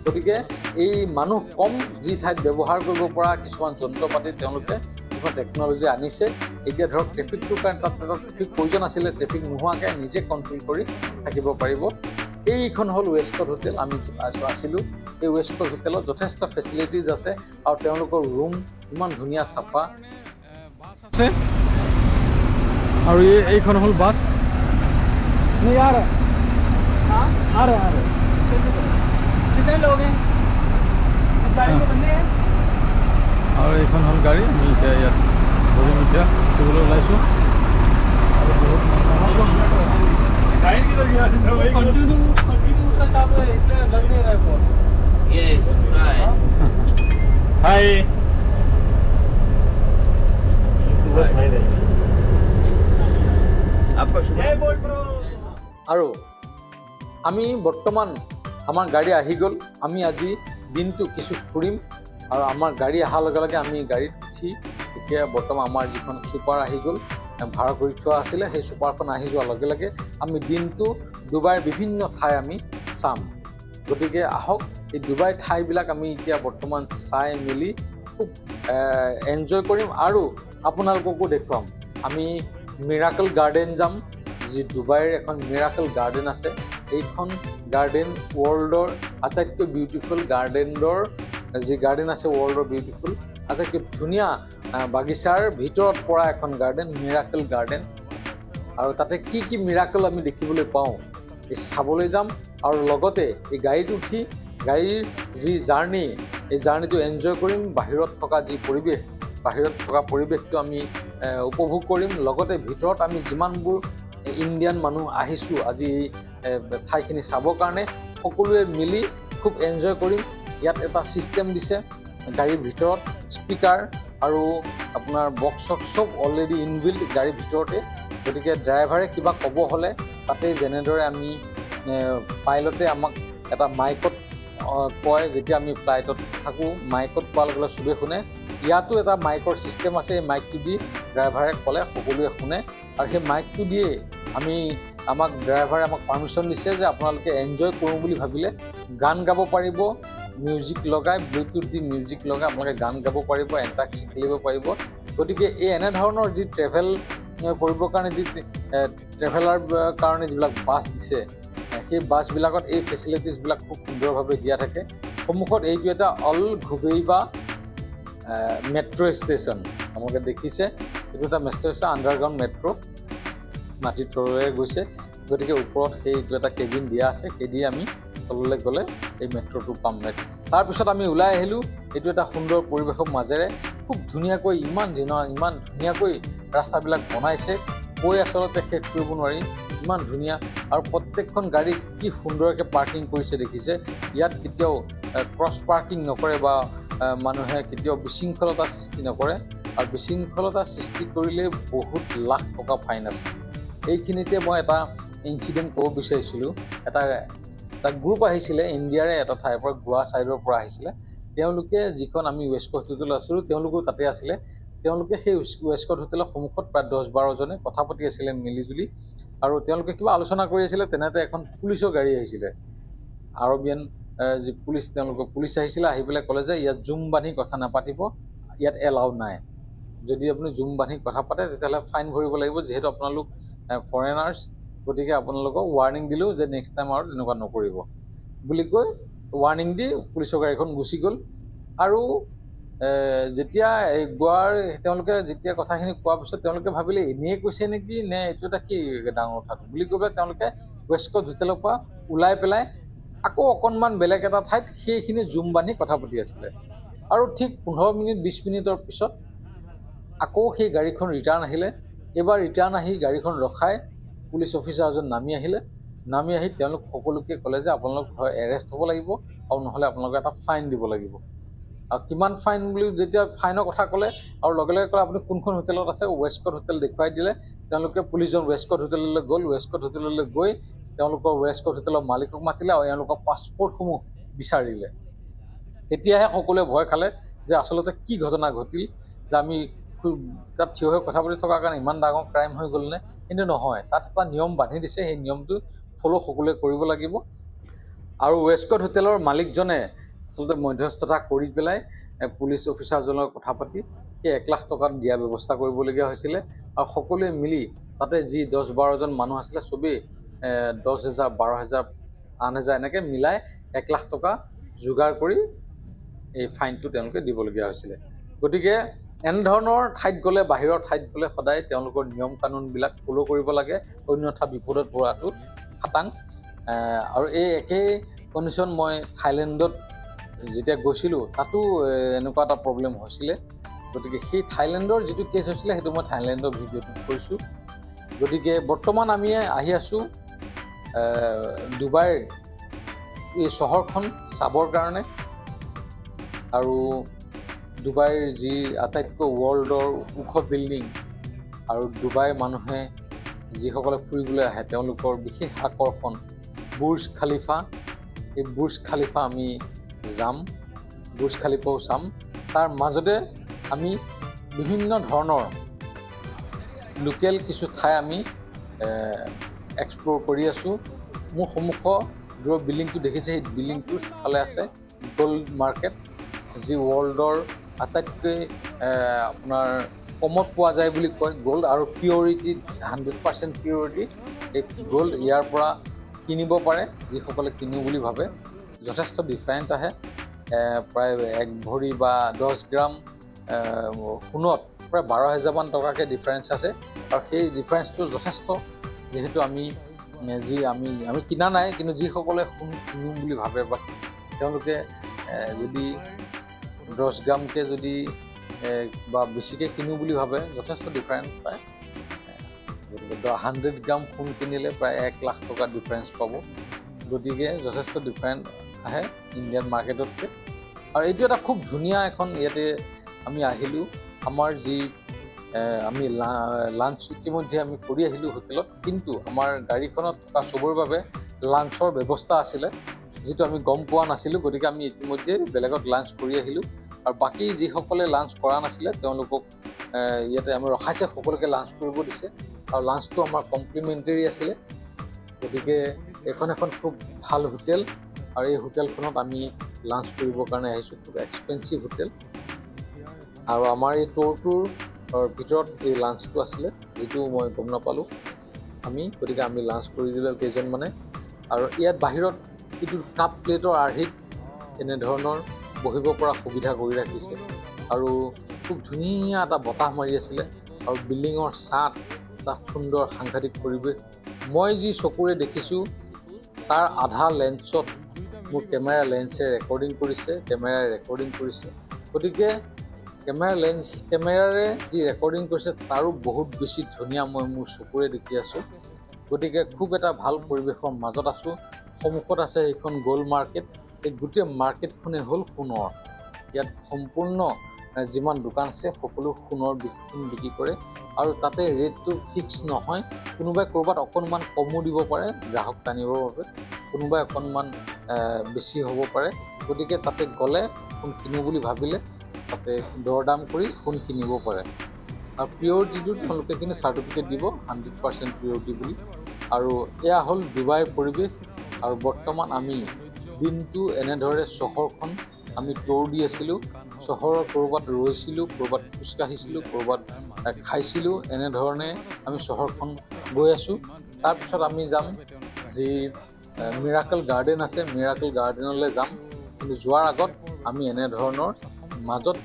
গতিকে এই মানুহ কম যি ঠাইত ব্যৱহাৰ কৰিব পৰা কিছুমান যন্ত্ৰ পাতি তেওঁলোকে কিছুমান টেকন'লজি আনিছে। এতিয়া ধৰক ট্ৰেফিকটোৰ কাৰণে তাত এটা ট্ৰেফিক প্ৰয়োজন আছিলে, ট্ৰেফিক নোহোৱাকৈ নিজে কণ্ট্ৰল কৰি থাকিব পাৰিব। এইখন হ'ল ৱেষ্টক'ট হোটেল, আমি আছিলোঁ। এই ৱেষ্টক'ট হোটেলত যথেষ্ট ফেচিলিটিজ আছে আৰু তেওঁলোকৰ ৰুম ইমান ধুনীয়া চাফা
আছে। আৰু এইখন হ'ল বাছ। আৰু এইখন হ'ল গাড়ী, আমি এতিয়া ইয়াত বহিম, এতিয়া উঠিবলৈ ওলাইছোঁ। আৰু বহুত
আৰু আমি বৰ্তমান আমাৰ গাড়ী আহি গ'ল। আমি আজি দিনটো কিছু ফুৰিম আৰু আমাৰ গাড়ী অহাৰ লগে লগে আমি গাড়ীত উঠি এতিয়া বৰ্তমান আমাৰ যিখন ছুপাৰ আহি গ'ল, ভাড়া কৰি থোৱা আছিলে, সেই ছুপাৰখন আহি যোৱাৰ লগে লগে আমি দিনটো ডুবাইৰ বিভিন্ন ঠাই আমি চাম। গতিকে আহক, এই ডুবাই ঠাইবিলাক আমি এতিয়া বৰ্তমান চাই মেলি খুব এনজয় কৰিম আৰু আপোনালোককো দেখুৱাম। আমি মিৰাকল গাৰ্ডেন যাম, যি ডুবাইৰ এখন মিৰাকল গাৰ্ডেন আছে। এইখন গাৰ্ডেন ৱৰ্ল্ডৰ আটাইতকৈ বিউটিফুল গাৰ্ডেনৰ যি গাৰ্ডেন আছে, ৱৰ্ল্ডৰ বিউটিফুল আটাইতকৈ ধুনীয়া বাগিচাৰ ভিতৰত পৰা এখন গাৰ্ডেন, মিৰাকল গাৰ্ডেন। আৰু তাতে কি কি মিৰাকল আমি দেখিবলৈ পাওঁ এই চাবলৈ যাম। আৰু লগতে এই গাড়ীত উঠি গাড়ীৰ যি জাৰ্ণি, এই জাৰ্ণিটো এনজয় কৰিম। বাহিৰত থকা যি পৰিৱেশ, বাহিৰত থকা পৰিৱেশটো আমি উপভোগ কৰিম। লগতে ভিতৰত আমি যিমানবোৰ ইণ্ডিয়ান মানুহ আহিছোঁ আজি এই ঠাইখিনি চাবৰ কাৰণে, সকলোৱে মিলি খুব এনজয় কৰিম। ইয়াত এটা ছিষ্টেম দিছে গাড়ীৰ ভিতৰত, স্পীকাৰ আৰু আপোনাৰ বক্স চক্স চব অলৰেডি ইনবিল্ড গাড়ীৰ ভিতৰতে। গতিকে ড্ৰাইভাৰে কিবা ক'ব হ'লে তাতে যেনেদৰে আমি পাইলটে আমাক এটা মাইকত কয়, যেতিয়া আমি ফ্লাইটত থাকোঁ মাইকত কোৱাৰ লগে লগে চবেই শুনে। ইয়াতো এটা মাইকৰ ছিষ্টেম আছে, এই মাইকটো দি ড্ৰাইভাৰে ক'লে সকলোৱে শুনে। আৰু সেই মাইকটো দিয়ে আমাক ড্ৰাইভাৰে আমাক পাৰ্মিশ্যন দিছে যে আপোনালোকে এনজয় কৰোঁ বুলি ভাবিলে গান গাব পাৰিব, মিউজিক লগাই, ব্লুটুথ দি মিউজিক লগাই আপোনালোকে গান গাব পাৰিব, এণ্টাক্সি খেলিব পাৰিব। গতিকে এই এনেধৰণৰ যি ট্ৰেভেল কৰিবৰ কাৰণে যি ট্ৰেভেলাৰ কাৰণে যিবিলাক বাছ দিছে, সেই বাছবিলাকত এই ফেচিলিটিছবিলাক খুব সুন্দৰভাৱে দিয়া থাকে। সন্মুখত এইটো এটা অল ঘুবেইবা মেট্ৰ' ষ্টেচন, আপোনালোকে দেখিছে এইটো এটা মেট্ৰ' ষ্টেচন, আণ্ডাৰগ্ৰাউণ্ড মেট্ৰ', মাটিৰ তলেৰে গৈছে। গতিকে ওপৰত সেইটো এটা কেবিন দিয়া আছে, সেইদি আমি তললৈ গ'লে এই মেট্ৰ'টো পাম। তাৰপিছত আমি ওলাই আহিলোঁ। এইটো এটা সুন্দৰ পৰিৱেশৰ মাজেৰে খুব ধুনীয়াকৈ ইমান ধুনীয়াকৈ ৰাস্তাবিলাক বনাইছে, কৈ আচলতে শেষ কৰিব নোৱাৰি, ইমান ধুনীয়া। আৰু প্ৰত্যেকখন গাড়ী কি সুন্দৰকৈ পাৰ্কিং কৰিছে দেখিছে। ইয়াত কেতিয়াও ক্ৰছ পাৰ্কিং নকৰে বা মানুহে কেতিয়াও বিশৃংখলতা সৃষ্টি নকৰে। আৰু বিশৃংখলতা সৃষ্টি কৰিলে বহুত লাখ টকা ফাইন আছে। এইখিনিতে মই এটা ইনচিডেণ্ট ক'ব বিচাৰিছিলোঁ। এটা গ্ৰুপ আহিছিলে ইণ্ডিয়াৰে এটা ঠাইৰ পৰা, গোৱা ছাইডৰ পৰা আহিছিলে। তেওঁলোকে যিখন আমি ৱেষ্টক'ট হোটেলত আছিলোঁ তেওঁলোকো তাতে আছিলে। তেওঁলোকে সেই ৱেষ্টক'ট হোটেলৰ সন্মুখত প্ৰায় 10-12জনে কথা পাতি আছিলে মিলিজুলি, আৰু তেওঁলোকে কিবা আলোচনা কৰি আছিলে। তেনেতে এখন পুলিচৰ গাড়ী আহিছিলে, আৰবিয়ান যি পুলিচ, তেওঁলোকৰ পুলিচ আহিছিলে, আহি পেলাই ক'লে যে ইয়াত জুম বান্ধি কথা নাপাতিব, ইয়াত এলাউ নাই। যদি আপুনি জুম বান্ধি কথা পাতে তেতিয়াহ'লে ফাইন ভৰিব লাগিব, যিহেতু আপোনালোক ফৰেনাৰ্ছ, গতিকে আপোনালোকক ৱাৰ্ণিং দিলোঁ যে নেক্সট টাইম আৰু তেনেকুৱা নকৰিব বুলি কৈ ৱাৰ্ণিং দি পুলিচৰ গাড়ীখন গুচি গ'ল। আৰু যেতিয়া তেওঁলোকে যেতিয়া কথাখিনি কোৱাৰ পিছত তেওঁলোকে ভাবিলে এনেই কৈছে নেকি, নে এইটো এটা কি ডাঙৰ কথাটো বুলি কৈ পেলাই তেওঁলোকে ৱেষ্টক'ট হোটেলৰ পৰা ওলাই পেলাই আকৌ অকণমান বেলেগ এটা ঠাইত সেইখিনি জুম বান্ধি কথা পাতি আছিলে। আৰু ঠিক 15 মিনিট 20 মিনিটৰ পিছত আকৌ সেই গাড়ীখন ৰিটাৰ্ণ আহিলে। এইবাৰ ৰিটাৰ্ণ আহি গাড়ীখন ৰখাই পুলিচ অফিচাৰজন নামি আহিলে। নামি আহি তেওঁলোক সকলোকে ক'লে যে আপোনালোক হয় এৰেষ্ট হ'ব লাগিব, আৰু নহ'লে আপোনালোকে এটা ফাইন দিব লাগিব। আৰু কিমান ফাইন বুলি যেতিয়া ফাইনৰ কথা ক'লে, আৰু লগে লগে ক'লে আপুনি কোনখন হোটেলত আছে, ৱেষ্টক'ট হোটেল দেখুৱাই দিলে। তেওঁলোকে পুলিচজন ৱেষ্টক'ট হোটেললৈ গ'ল। ৱেষ্টক'ট হোটেললৈ গৈ তেওঁলোকৰ ৱেষ্টক'ট হোটেলৰ মালিকক মাতিলে আৰু এওঁলোকৰ পাছপৰ্টসমূহ বিচাৰিলে। তেতিয়াহে সকলোৱে ভয় খালে যে আচলতে কি ঘটনা ঘটিল, যে আমি তাত থিয় হৈ কথা পাতি থকাৰ কাৰণে ইমান ডাঙৰ ক্ৰাইম হৈ গ'লনে। কিন্তু নহয়, তাত এটা নিয়ম বান্ধি দিছে, সেই নিয়মটো ফ'ল' সকলোৱে কৰিব লাগিব। আৰু ৱেষ্টক'ট হোটেলৰ মালিকজনে আচলতে মধ্যস্থতা কৰি পেলাই পুলিচ অফিচাৰজনৰ কথা পাতি সেই 1 লাখ টকা দিয়াৰ ব্যৱস্থা কৰিবলগীয়া হৈছিলে। আৰু সকলোৱে মিলি তাতে যি 10-12জন মানুহ আছিলে, চবেই 10,000, 12,000, 8,000 এনেকৈ মিলাই 1 লাখ টকা যোগাৰ কৰি এই ফাইনটো তেওঁলোকে দিবলগীয়া হৈছিলে। গতিকে এনেধৰণৰ ঠাইত গ'লে, বাহিৰৰ ঠাইত গ'লে সদায় তেওঁলোকৰ নিয়ম কানুনবিলাক ফ'ল' কৰিব লাগে, অন্যথা বিপদত পৰাটো খাটাং। আৰু এই একেই কণ্ডিশ্যন মই থাইলেণ্ডত যেতিয়া গৈছিলোঁ, তাতো এনেকুৱা এটা প্ৰব্লেম হৈছিলে। গতিকে সেই থাইলেণ্ডৰ যিটো কেছ হৈছিলে সেইটো মই থাইলেণ্ডৰ ভিডিঅ'টো কৰিছোঁ। গতিকে বৰ্তমান আমি আহি আছোঁ ডুবাইৰ এই চহৰখন চাবৰ কাৰণে। আৰু ডুবাইৰ যি আটাইতকৈ ৱৰ্ল্ডৰ ওখ বিল্ডিং, আৰু ডুবাইৰ মানুহে যিসকলে ফুৰিবলৈ আহে তেওঁলোকৰ বিশেষ আকৰ্ষণ বুৰ্জ খালিফা। এই বুৰ্জ খালিফা আমি যাম, বুৰ্জ খালিফাও চাম। তাৰ মাজতে আমি বিভিন্ন ধৰণৰ লোকেল কিছু ঠাই আমি এক্সপ্ল'ৰ কৰি আছোঁ। মোৰ সন্মুখৰ দূৰৰ বিল্ডিংটো দেখিছে, সেই বিল্ডিংটোৰ সিফালে আছে গ'ল্ড মাৰ্কেট, যি ৱৰ্ল্ডৰ আটাইতকৈ আপোনাৰ কমত পোৱা যায় বুলি কয় গ'ল্ড, আৰু পিয়ৰিটি 100% পিয়ৰিটি। এই গ'ল্ড ইয়াৰ পৰা কিনিব পাৰে যিসকলে কিনো বুলি ভাবে। যথেষ্ট ডিফাৰেণ্ট আহে, প্ৰায় 1 ভৰি বা 10 গ্ৰাম সোণত প্ৰায় 12,000মান টকাকৈ ডিফাৰেঞ্চ আছে। আৰু সেই ডিফাৰেঞ্চটো যথেষ্ট, যিহেতু আমি কিনা নাই, কিন্তু যিসকলে সোণ কিনিম বুলি ভাবে বা তেওঁলোকে যদি 10 গ্ৰামকৈ যদি বা বেছিকৈ কিনো বুলি ভাবে, যথেষ্ট ডিফাৰেঞ্চ পায়। গতিকে 100 গ্ৰাম সোণ কিনিলে প্ৰায় 1 লাখ টকা ডিফাৰেঞ্চ পাব। গতিকে যথেষ্ট ডিফাৰেঞ্চ আহে ইণ্ডিয়ান মাৰ্কেটতকৈ। আৰু এইটো এটা খুব ধুনীয়া এখন, ইয়াতে আমি আহিলোঁ। আমাৰ যি আমি লাঞ্চ ইতিমধ্যে আমি কৰি আহিলোঁ হোটেলত, কিন্তু আমাৰ গাড়ীখনত থকা চবৰে বাবে লাঞ্চৰ ব্যৱস্থা আছিলে, যিটো আমি গম পোৱা নাছিলোঁ। গতিকে আমি ইতিমধ্যে বেলেগত লাঞ্চ কৰি আহিলোঁ। আৰু বাকী যিসকলে লাঞ্চ কৰা নাছিলে তেওঁলোকক ইয়াতে আমি ৰখাইছে, সকলোকে লাঞ্চ কৰিব দিছে। আৰু লাঞ্চটো আমাৰ কমপ্লিমেণ্টেৰী আছিলে। গতিকে এখন খুব ভাল হোটেল, আৰু এই হোটেলখনত আমি লাঞ্চ কৰিবৰ কাৰণে আহিছোঁ। খুব এক্সপেঞ্চিভ হোটেল। আৰু আমাৰ এই ট'ৰটোৰ ভিতৰত এই লাঞ্চটো আছিলে, যিটো মই গম নাপালোঁ গতিকে আমি লাঞ্চ কৰি দিলোঁ কেইজনমানে। আৰু ইয়াত বাহিৰত এইটো কাপ প্লেটৰ আৰ্হিত এনেধৰণৰ বহিব পৰা সুবিধা কৰি ৰাখিছে। আৰু খুব ধুনীয়া এটা বতাহ মাৰি আছিলে, আৰু বিল্ডিঙৰ ছাদ, এটা সুন্দৰ সাংঘাতিক পৰিৱেশ। মই যি চকুৰে দেখিছোঁ তাৰ আধা লেন্সত মোৰ কেমেৰাৰে ৰেকৰ্ডিং কৰিছে। গতিকে কেমেৰাৰে যি ৰেকৰ্ডিং কৰিছে তাৰো বহুত বেছি ধুনীয়া মই মোৰ চকুৰে দেখি আছোঁ। গতিকে খুব এটা ভাল পৰিৱেশৰ মাজত আছোঁ। সন্মুখত আছে সেইখন গ'ল্ড মাৰ্কেট। এই গোটেই মাৰ্কেটখনেই হ'ল সোণৰ। ইয়াত সম্পূৰ্ণ যিমান দোকান আছে সকলো সোণৰ সোণ বিক্ৰী কৰে। আৰু তাতে ৰেটটো ফিক্স নহয়, কোনোবাই ক'ৰবাত অকণমান কমো দিব পাৰে গ্ৰাহক টানিবৰ বাবে, কোনোবাই অকণমান বেছি হ'ব পাৰে। গতিকে তাতে গ'লে সোণ কিনো বুলি ভাবিলে তাতে দৰ-দাম কৰি সোণ কিনিব পাৰে। আৰু পিয়'ৰ যিটো তেওঁলোকে কিন্তু চাৰ্টিফিকেট দিব 100% পিয়'ৰিটি বুলি। আৰু এয়া হ'ল ডুবাইৰ পৰিৱেশ। আৰু বৰ্তমান আমি দিনটো এনেদৰে চহৰখন আমি ট'ৰ দি আছিলোঁ। চহৰৰ ক'ৰবাত ৰৈছিলোঁ, ক'ৰবাত খোজকাঢ়িছিলোঁ, ক'ৰবাত খাইছিলোঁ, এনেধৰণে আমি চহৰখন গৈ আছোঁ। তাৰপিছত আমি যাম যি মিৰাকল গাৰ্ডেন আছে, মিৰাকল গাৰ্ডেনলৈ যাম। কিন্তু যোৱাৰ আগত আমি এনেধৰণৰ মাজত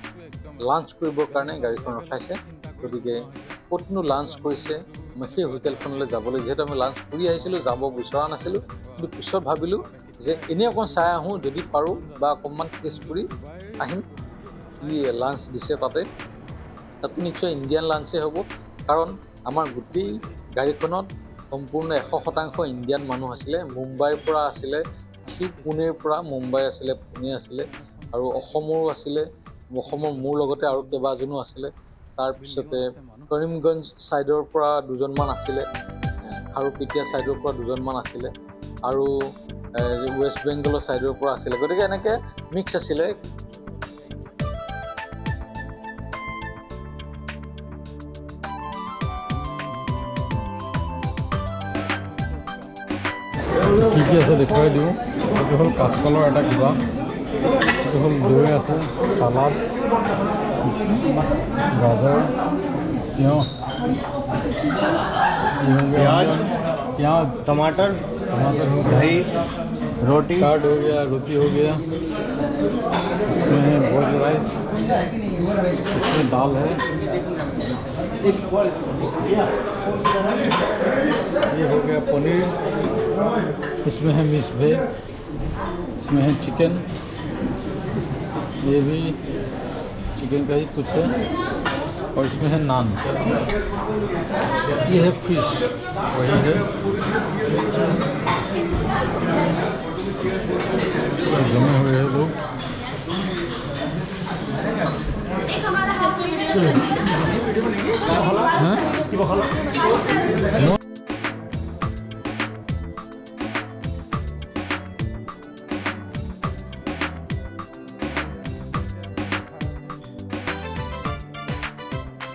লাঞ্চ কৰিবৰ কাৰণে গাড়ীখন ৰখাইছে। গতিকে ক'তনো লাঞ্চ কৰিছে, মই সেই হোটেলখনলৈ যাবলৈ, যিহেতু আমি লাঞ্চ কৰি আহিছিলোঁ, যাব বিচৰা নাছিলোঁ। কিন্তু পিছত ভাবিলোঁ যে এনেই অকণ চাই আহোঁ, যদি পাৰোঁ বা অকণমান টেষ্ট কৰি আহিম কি লাঞ্চ দিছে তাতে। তাতো নিশ্চয় ইণ্ডিয়ান লাঞ্চেই হ'ব, কাৰণ আমাৰ গোটেই গাড়ীখনত সম্পূৰ্ণ 100% ইণ্ডিয়ান মানুহ আছিলে। মুম্বাইৰ পৰা আছিলে, কিছু পুনেৰ পৰা, মুম্বাই আছিলে, পুনে আছিলে, আৰু অসমৰো আছিলে। অসমৰ মোৰ লগতে আৰু কেইবাজনো আছিলে। তাৰপিছতে কৰিমগঞ্জ ছাইডৰ পৰা দুজনমান আছিলে, খাৰুপেটীয়া ছাইডৰ পৰা দুজনমান আছিলে, আৰু ৱেষ্ট বেংগলৰ ছাইডৰ পৰা আছিলে। গতিকে এনেকৈ মিক্স আছিলে।
কি কি আছে দেখুৱাই দিওঁ। এইটো হ'ল কাচকলৰ এটা কিবা, এইটো হ'ল দৈ আছে, চালাড, গাজৰ, তিয়ঁহ, प्याज,
टमाटर,
हो गया,
दही, रोटी,
कार्ड हो गया, रोटी हो गया, इसमें बॉइल्ड राइस, इसमें दाल है, ये हो गया पनीर, इसमें है मिक्स वेज, इसमें है चिकन, ये भी चिकन का ही कुछ है, और इसमें है नान, ये है फिश, वही है, जमे हुए हैं लोग। हाँ?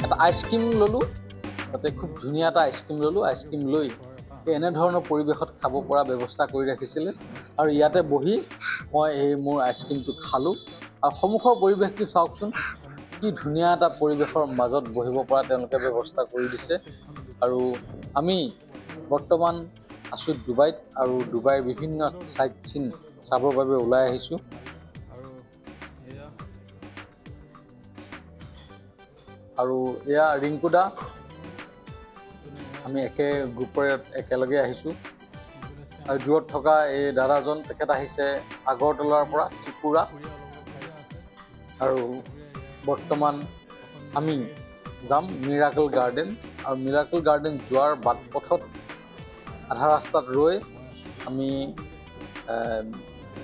এটা আইচক্ৰীম ল'লোঁ, তাতে খুব ধুনীয়া এটা আইচক্ৰীম ল'লোঁ। আইচক্ৰীম লৈ এনেধৰণৰ পৰিৱেশত খাব পৰা ব্যৱস্থা কৰি ৰাখিছিলে, আৰু ইয়াতে বহি মই এই মোৰ আইচক্ৰীমটো খালোঁ। আৰু সন্মুখৰ পৰিৱেশটো চাওকচোন, কি ধুনীয়া এটা পৰিৱেশৰ মাজত বহিব পৰা তেওঁলোকে ব্যৱস্থা কৰি দিছে। আৰু আমি বৰ্তমান আছোঁ ডুবাইত, আৰু ডুবাইৰ বিভিন্ন চাইট চিন চাবৰ বাবে ওলাই আহিছোঁ। আৰু এয়া ৰিংকুদা, আমি গ্ৰুপৰে একেলগে আহিছোঁ। আৰু দূৰত থকা এই দাদাজন, তেখেত আহিছে আগৰতলাৰ পৰা, ত্ৰিপুৰা। আৰু বৰ্তমান আমি যাম মিৰাকল গাৰ্ডেন। আৰু মিৰাকল গাৰ্ডেন যোৱাৰ বাট পথত আধা ৰাস্তাত ৰৈ আমি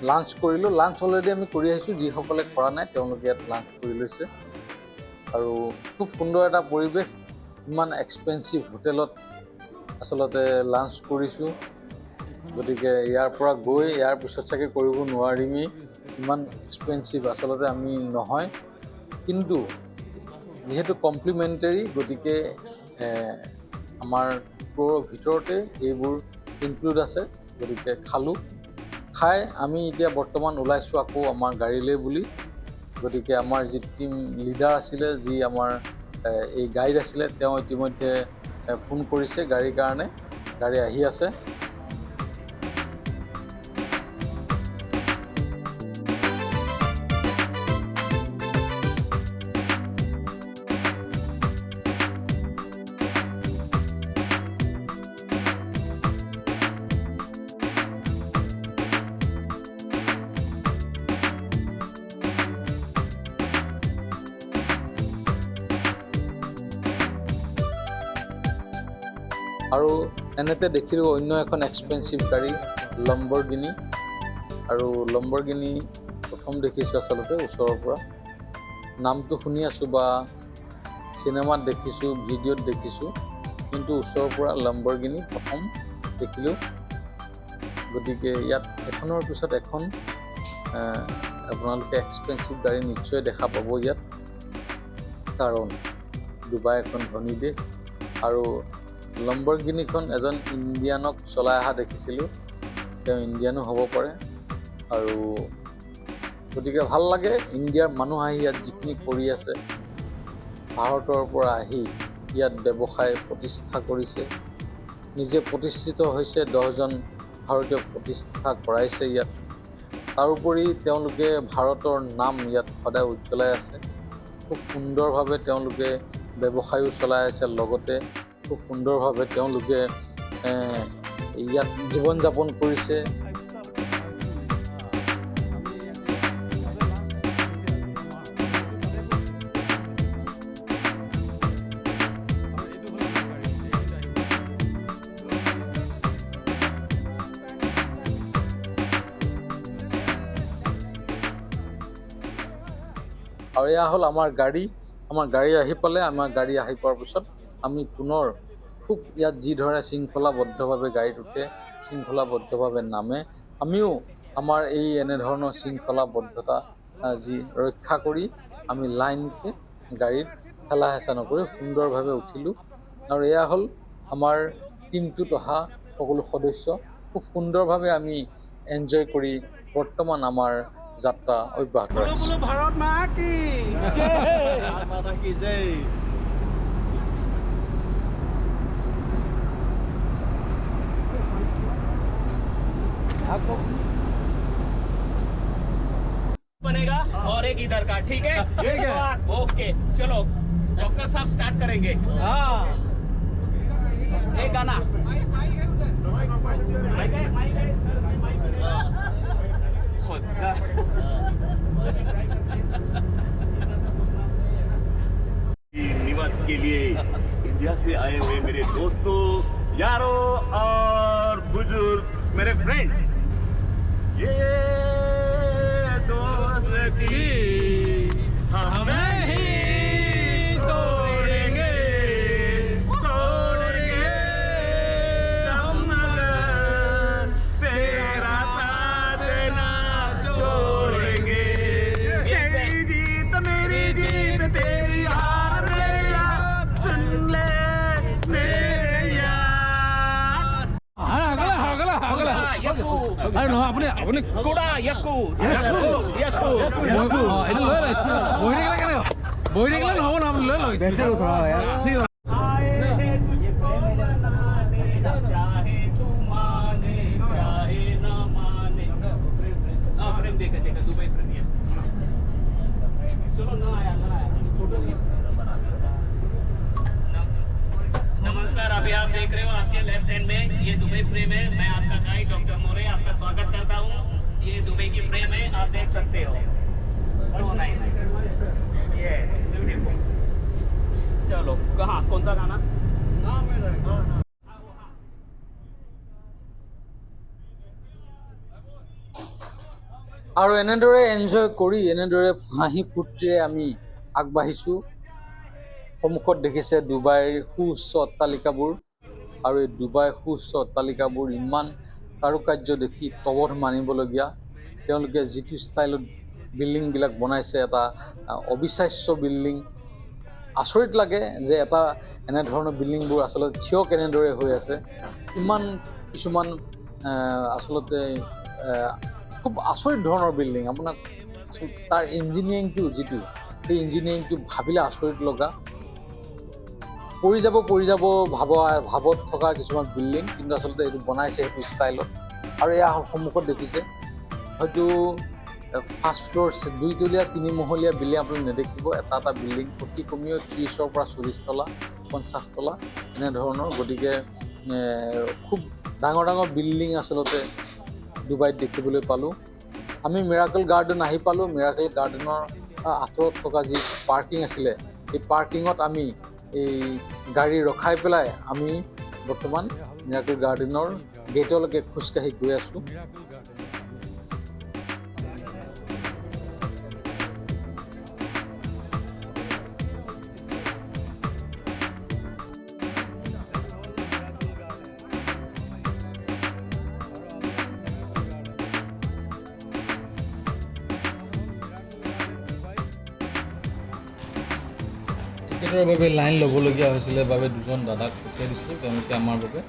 লাঞ্চ কৰিলোঁ। লাঞ্চ অলৰেডি আমি কৰি আহিছোঁ, যিসকলে কৰা নাই তেওঁলোকে ইয়াত লাঞ্চ কৰি লৈছে। আৰু খুব সুন্দৰ এটা পৰিৱেশ, ইমান এক্সপেঞ্চিভ হোটেলত আচলতে লাঞ্চ কৰিছোঁ। গতিকে ইয়াৰ পৰা গৈ ইয়াৰ পিছত চাগে কৰিব নোৱাৰিমেই, ইমান এক্সপেঞ্চিভ আচলতে আমি নহয়। কিন্তু যিহেতু কমপ্লিমেণ্টেৰী, গতিকে আমাৰ টুৰৰ ভিতৰতে এইবোৰ ইনক্লুড আছে। গতিকে খালোঁ, খাই আমি এতিয়া বৰ্তমান ওলাইছোঁ আকৌ আমাৰ গাড়ীলৈ বুলি। গতিকে আমাৰ যি টিম লিডাৰ আছিলে, যি আমাৰ এই গাইড আছিলে, তেওঁ ইতিমধ্যে ফোন কৰিছে গাড়ীৰ কাৰণে, গাড়ী আহি আছে। আৰু এনেতে দেখিলোঁ অন্য এখন এক্সপেঞ্চিভ গাড়ী, লম্বৰগিনি। আৰু লম্বৰগিনি প্ৰথম দেখিছোঁ আচলতে ওচৰৰ পৰা, নামটো শুনি আছোঁ বা চিনেমাত দেখিছোঁ, ভিডিঅ'ত দেখিছোঁ, কিন্তু ওচৰৰ পৰা লম্বৰগিনি প্ৰথম দেখিলোঁ। গতিকে ইয়াত এখনৰ পিছত এখন আপোনালোকে এক্সপেঞ্চিভ গাড়ী নিশ্চয় দেখা পাব ইয়াত, কাৰণ ডুবাই এখন ধনী দেশ। আৰু লম্বৰগিনিখন এজন ইণ্ডিয়ানক চলাই অহা দেখিছিলোঁ, তেওঁ ইণ্ডিয়ানো হ'ব পাৰে। আৰু গতিকে ভাল লাগে, ইণ্ডিয়াৰ মানুহ আহি ইয়াত যিখিনি কৰি আছে, ভাৰতৰ পৰা আহি ইয়াত ব্যৱসায় প্ৰতিষ্ঠা কৰিছে, নিজে প্ৰতিষ্ঠিত হৈছে, 10জন ভাৰতীয়ক প্ৰতিষ্ঠা কৰাইছে ইয়াত। তাৰোপৰি তেওঁলোকে ভাৰতৰ নাম ইয়াত সদায় উজ্জ্বলাই আছে। খুব সুন্দৰভাৱে তেওঁলোকে ব্যৱসায়ো চলাই আছে, লগতে খুব সুন্দৰভাৱে তেওঁলোকে ইয়াত জীৱন যাপন কৰিছে। আৰু এয়া হ'ল আমাৰ গাড়ী আহি পালে। আমাৰ গাড়ী আহি পোৱাৰ পিছত আমি পুনৰ খুব ইয়াত যিধৰণে শৃংখলাবদ্ধভাৱে গাড়ীত উঠে, শৃংখলাবদ্ধভাৱে নামে, আমিও আমাৰ এই এনেধৰণৰ শৃংখলাবদ্ধতা যি ৰক্ষা কৰি আমি লাইনকৈ গাড়ীত ঠেলা হেঁচা নকৰি সুন্দৰভাৱে উঠিলোঁ। আৰু এয়া হ'ল আমাৰ টিমটোত অহা সকলো সদস্য। খুব সুন্দৰভাৱে আমি এনজয় কৰি বৰ্তমান আমাৰ যাত্ৰা অব্যাহত ৰাখিছোঁ।
ভাৰত মা কি জয়।
बनेगा और एक इधर का, ठीक है? ओके, चलो डॉक्टर साहब स्टार्ट करेंगे। एक गाना
निवास के लिए इंडिया से आए हुए मेरे दोस्तों, यारों और बुजुर्ग, मेरे फ्रेंड्स, ये दोस्ती हमें ही तोड़ेंगे हम मगर तेरा साथ ना छोड़ेंगे। तेरी जीत मेरी जीत, तेरी हार मेरी हार, सुन ले मेरे यार।
আৰু নহয় আপুনি
कुड़ा यकू यकू
বহি থাকিলে কেনে বহি থাকিলে নহ'ব নহয়, আপুনি লৈ লওক।
आए हैं तुझको मनाने, चाहे तू माने चाहे ना माने। फ्रेम देखा दुबई फ्रेम ये चलो ना आया फोटो नमस्कार। अभी आप देख रहे हो आपके लेफ्ट हैंड में ये दुबई फ्रेम है। मैं आपका गाइड डॉक्टर मोरे आपका स्वागत करता हूँ। ये दुबई की फ्रेम है, आप देख सकते हो। So nice, yes beautiful. चलो कहाँ कौन सा गाना?
আৰু এনেদৰে এনজয় কৰি, এনেদৰে হাঁহি ফূৰ্তিৰে আমি আগবাঢ়িছোঁ। সন্মুখত দেখিছে ডুবাইৰ সুউচ্চ অট্টালিকাবোৰ, আৰু এই ডুবাইৰ সুউচ্চ অট্টালিকাবোৰ ইমান কাৰুকাৰ্য দেখি তবধ মানিবলগীয়া। তেওঁলোকে যিটো ষ্টাইলত বিল্ডিংবিলাক বনাইছে, এটা অবিশ্বাস্য বিল্ডিং। আচৰিত লাগে যে এটা এনেধৰণৰ বিল্ডিংবোৰ আচলতে থিয় কেনেদৰে হৈ আছে। ইমান কিছুমান আচলতে খুব আচৰিত ধৰণৰ বিল্ডিং। আপোনাক তাৰ ইঞ্জিনিয়াৰিংটো যিটো, সেই ইঞ্জিনিয়াৰিংটো ভাবিলে আচৰিত লগা। পৰি যাব ভাৱত থকা কিছুমান বিল্ডিং, কিন্তু আচলতে এইটো বনাইছে সেইটো ষ্টাইলত। আৰু এয়া সন্মুখত দেখিছে, হয়তো ফাৰ্ষ্ট ফ্ল'ৰ 2তলীয়া 3মহলীয়া বিল্ডিং আপুনি নেদেখিব। এটা বিল্ডিং অতি কমেও 30ৰ পৰা 40 তলা, 50 তলা এনেধৰণৰ। গতিকে খুব ডাঙৰ ডাঙৰ বিল্ডিং আচলতে ডুবাইত দেখিবলৈ পালোঁ। আমি মিৰাকল গাৰ্ডেন আহি পালোঁ। মিৰাকল গাৰ্ডেনৰ আঁতৰত থকা যি পাৰ্কিং আছিলে, এই পাৰ্কিঙত আমি এই গাড়ী ৰখাই পেলাই আমি বৰ্তমান মিৰাকল গাৰ্ডেনৰ গেটলৈকে খোজকাঢ়ি গৈ আছোঁ।
টিকেটৰ বাবে লাইন ল'বলগীয়া হৈছিলে বাবে দুজন দাদাক পঠিয়াই দিছিলোঁ, তেওঁলোকে আমাৰ বাবে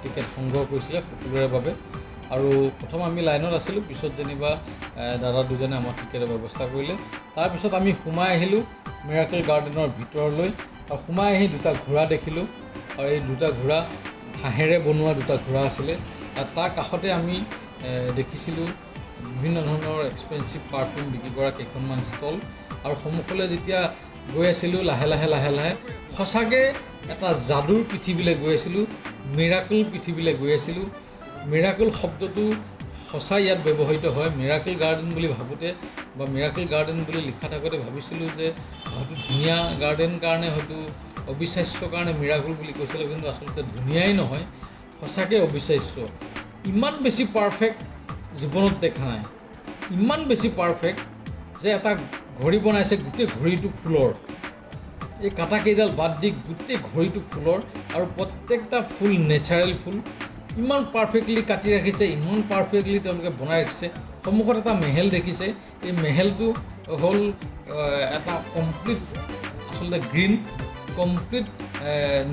টিকেট সংগ্ৰহ কৰিছিলে সকলোৰে বাবে। আৰু প্ৰথম আমি লাইনত আছিলোঁ, পিছত যেনিবা দাদা দুজনে আমাৰ টিকেটৰ ব্যৱস্থা কৰিলে। তাৰপিছত আমি সোমাই আহিলোঁ মিৰাকেল গাৰ্ডেনৰ ভিতৰলৈ, আৰু সোমাই আহি দুটা ঘোঁৰা দেখিলোঁ, আৰু এই দুটা ঘোঁৰা হাঁহেৰে বনোৱা দুটা ঘোঁৰা আছিলে। আৰু তাৰ কাষতে আমি দেখিছিলোঁ বিভিন্ন ধৰণৰ এক্সপেঞ্চিভ পাৰফিউম বিক্ৰী কৰা কেইখনমান ষ্টল। আৰু সন্মুখলৈ যেতিয়া গৈ আছিলোঁ লাহে লাহে সঁচাকৈ এটা যাদুৰ পৃথিৱীলৈ গৈ আছিলোঁ, মিৰাকেল পৃথিৱীলৈ গৈ আছিলোঁ। মিৰাকেল শব্দটো সঁচাই ইয়াত ব্যৱহৃত হয়। মিৰাকেল গাৰ্ডেন বুলি ভাবোঁতে বা মিৰাকেল গাৰ্ডেন বুলি লিখা থাকোঁতে ভাবিছিলোঁ যে হয়তো ধুনীয়া গাৰ্ডেন কাৰণে, হয়তো অবিশ্বাস্য কাৰণে মিৰাকেল বুলি কৈছিলোঁ, কিন্তু আচলতে ধুনীয়াই নহয়, সঁচাকৈ অবিশ্বাস্য। ইমান বেছি পাৰফেক্ট জীৱনত দেখা নাই, ইমান বেছি পাৰফেক্ট যে এটা ঘড়ী বনাইছে, গোটেই ঘড়ীটো ফুলৰ, এই কাটাকেইডাল বাদ দি গোটেই ঘড়ীটো ফুলৰ, আৰু প্ৰত্যেকটা ফুল নেচাৰেল ফুল। ইমান পাৰফেক্টলি কাটি ৰাখিছে, ইমান পাৰফেক্টলি তেওঁলোকে বনাই ৰাখিছে। সন্মুখত এটা মেহেল দেখিছে, এই মেহেলটো হ'ল এটা কমপ্লিট আচলতে গ্ৰীণ, কমপ্লিট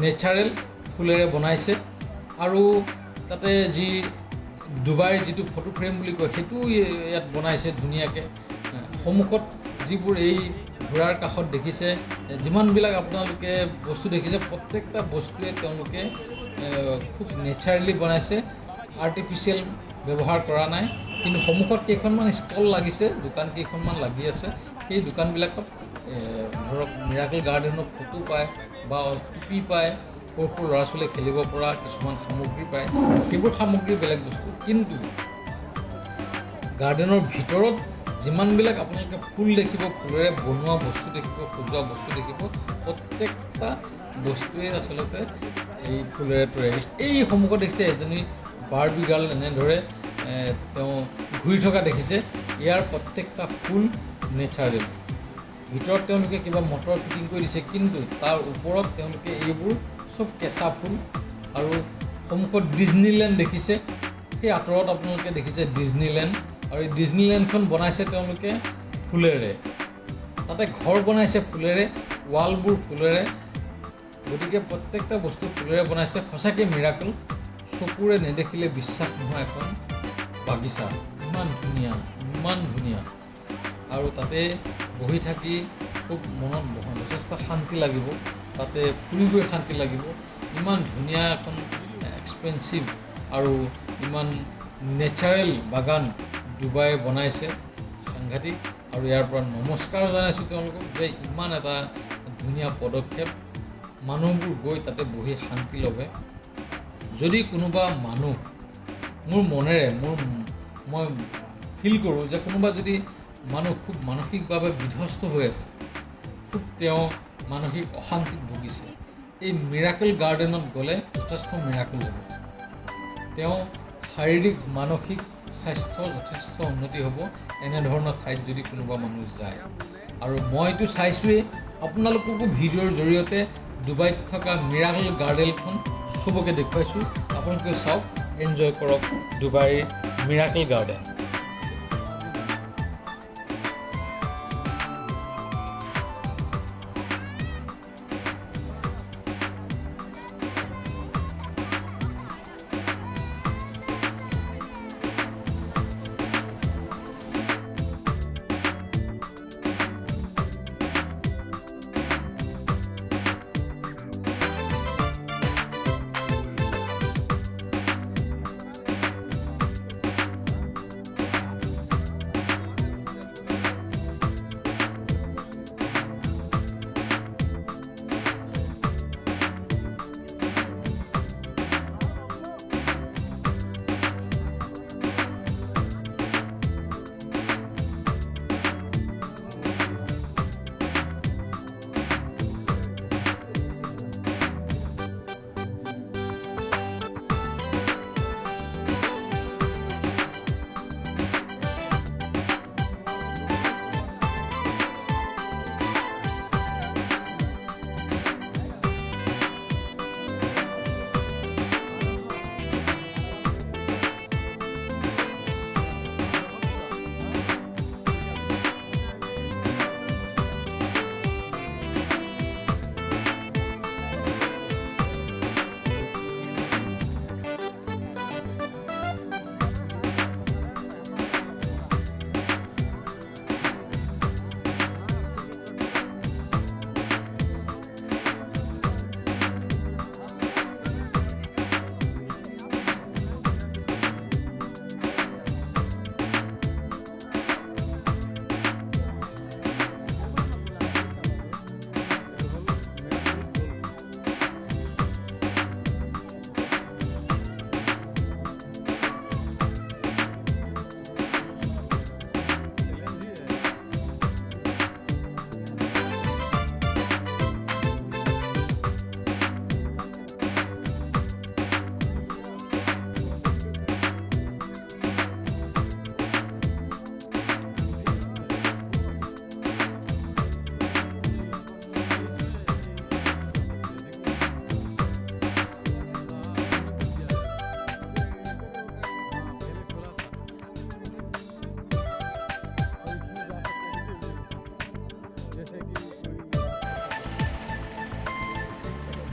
নেচাৰেল ফুলেৰে বনাইছে। আৰু তাতে যি ডুবাইৰ যিটো ফটো ফ্ৰেম বুলি কয় সেইটো ইয়াত বনাইছে ধুনীয়াকৈ। সন্মুখত যিবোৰ এই ঘোঁৰাৰ কাষত দেখিছে, যিমানবিলাক আপোনালোকে বস্তু দেখিছে, প্ৰত্যেকটা বস্তুৱে তেওঁলোকে খুব নেচাৰেলি বনাইছে, আৰ্টিফিচিয়েল ব্যৱহাৰ কৰা নাই। কিন্তু সন্মুখত কেইখনমান ষ্টল লাগিছে, দোকান কেইখনমান লাগি আছে। সেই দোকানবিলাকত ধৰক মিৰাকেল গাৰ্ডেনৰ ফটো পায় বা টুপি পায়, সৰু সৰু ল'ৰা ছোৱালীয়ে খেলিব পৰা কিছুমান সামগ্ৰী পায়, সেইবোৰ সামগ্ৰী বেলেগ বস্তু। কিন্তু গাৰ্ডেনৰ ভিতৰত যিমানবিলাক আপোনালোকে ফুল দেখিব, ফুলেৰে বনোৱা বস্তু দেখিব, সজোৱা বস্তু দেখিব, প্ৰত্যেকটা বস্তুৱে আচলতে এই ফুলেৰে তৈয়াৰী। এই সন্মুখত দেখিছে এজনী বাৰ্বি গাৰ্ল, এনেদৰে তেওঁ ঘূৰি থকা দেখিছে। ইয়াৰ প্ৰত্যেকটা ফুল নেচাৰেল। ভিতৰত তেওঁলোকে কিবা মটৰ ফিটিং কৰি দিছে, কিন্তু তাৰ ওপৰত তেওঁলোকে এইবোৰ চব কেঁচা ফুল। আৰু সন্মুখত ডিজনীলেণ্ড দেখিছে, সেই আঁতৰত আপোনালোকে দেখিছে ডিজনীলেণ্ড। আৰু এই ডিজনীলেণ্ডখন বনাইছে তেওঁলোকে ফুলেৰে, তাতে ঘৰ বনাইছে ফুলেৰে, ৱালবোৰ ফুলেৰে। গতিকে প্ৰত্যেকটা বস্তু ফুলেৰে বনাইছে, সঁচাকৈ মিৰাকেল। চকুৰে নেদেখিলে বিশ্বাস নোহোৱা এখন বাগিচা, ইমান ধুনীয়া, ইমান ধুনীয়া। আৰু তাতে বহি থাকি খুব মনত যথেষ্ট শান্তি লাগিব, তাতে ফুৰি গৈ শান্তি লাগিব। ইমান ধুনীয়া এখন এক্সপেঞ্চিভ আৰু ইমান নেচাৰেল বাগান ডুবাই বনাইছে, সাংঘাতিক। আৰু ইয়াৰ পৰা নমস্কাৰ জনাইছোঁ তেওঁলোকক যে ইমান এটা ধুনীয়া পদক্ষেপ, মানুহবোৰ গৈ তাতে বহি শান্তি ল'বে। যদি কোনোবা মানুহ মোৰ মনেৰে মই ফিল কৰোঁ যে কোনোবা যদি মানুহ খুব মানসিকভাৱে বিধ্বস্ত হৈ আছে, খুব তেওঁ মানসিক অশান্তিত ভুগিছে, এই মিৰাকেল গাৰ্ডেনত গ'লে যথেষ্ট মিৰাকেল হ'ব। তেওঁ শাৰীৰিক মানসিক স্বাস্থ্য যথেষ্ট উন্নতি হ'ব এনেধৰণৰ ঠাইত যদি কোনোবা মানুহ যায়। আৰু মইতো চাইছোঁৱেই, আপোনালোককো ভিডিঅ'ৰ জৰিয়তে ডুবাইত থকা মিৰাকেল গাৰ্ডেনখন চবকে দেখুৱাইছোঁ। আপোনালোকে চাওক, এনজয় কৰক ডুবাইৰ মিৰাকেল গাৰ্ডেন।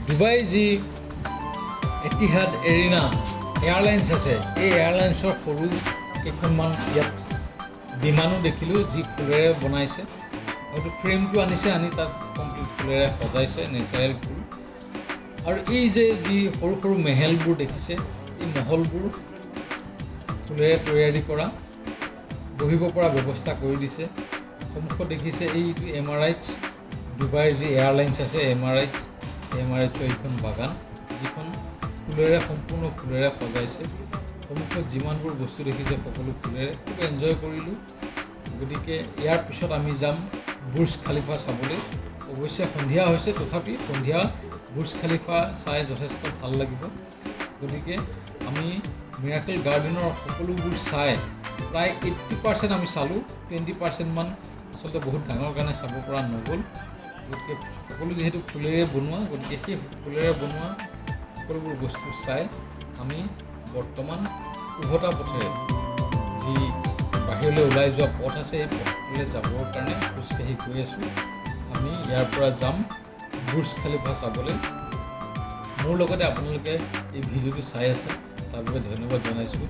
ডুবাই যি এটিহাদ এৰিনা এয়াৰলাইন্স আছে, এই এয়াৰলাইন্সৰ সৰু কেইখনমান ইয়াত বিমানো দেখিলোঁ যি ফুলেৰে বনাইছে। হয়তো ফ্ৰেমটো আনিছে, আনি তাত কমপ্লিট ফুলেৰে সজাইছে, নেচাৰেল ফুল। আৰু এই যে যি সৰু সৰু মেহেলবোৰ দেখিছে, এই মহলবোৰ ফুলেৰে তৈয়াৰী কৰা, বহিব পৰা ব্যৱস্থা কৰি দিছে। সন্মুখত দেখিছে এইটো এমাৰাইটছ, ডুবাইৰ যি এয়াৰলাইন্স আছে এমাৰাইটছৰ এইখন বাগান, যিখন ফুলেৰে সম্পূৰ্ণ ফুলেৰে সজাইছে। সন্মুখত যিমানবোৰ বস্তু দেখিছে সকলো ফুলেৰে, খুব এনজয় কৰিলোঁ। গতিকে ইয়াৰ পিছত আমি যাম বুৰ্জ খালিফা চাবলৈ। অৱশ্যে সন্ধিয়া হৈছে, তথাপি সন্ধিয়া বুৰ্জ খালিফা চাই যথেষ্ট ভাল লাগিব। গতিকে আমি মিৰাকেল গাৰ্ডেনৰ সকলোবোৰ চাই প্ৰায় 80% আমি চালোঁ, 20% মান আচলতে বহুত ডাঙৰ কাৰণে চাব পৰা নগ'ল। গতিকে সকলো যিহেতু ফুলেৰে বনোৱা, গতিকে সেই ফুলেৰে বনোৱা সকলোবোৰ বস্তু চাই আমি বৰ্তমান উভতা পথেৰে যি বাহিৰলৈ ওলাই যোৱা পথ আছে, এই পথটোলৈ যাবৰ কাৰণে খোজকাঢ়ি গৈ আছোঁ। আমি ইয়াৰ পৰা যাম বুৰ্জ খালিফা চাবলৈ। মোৰ লগতে আপোনালোকে এই ভিডিঅ'টো চাই আছে, তাৰ বাবে ধন্যবাদ জনাইছোঁ।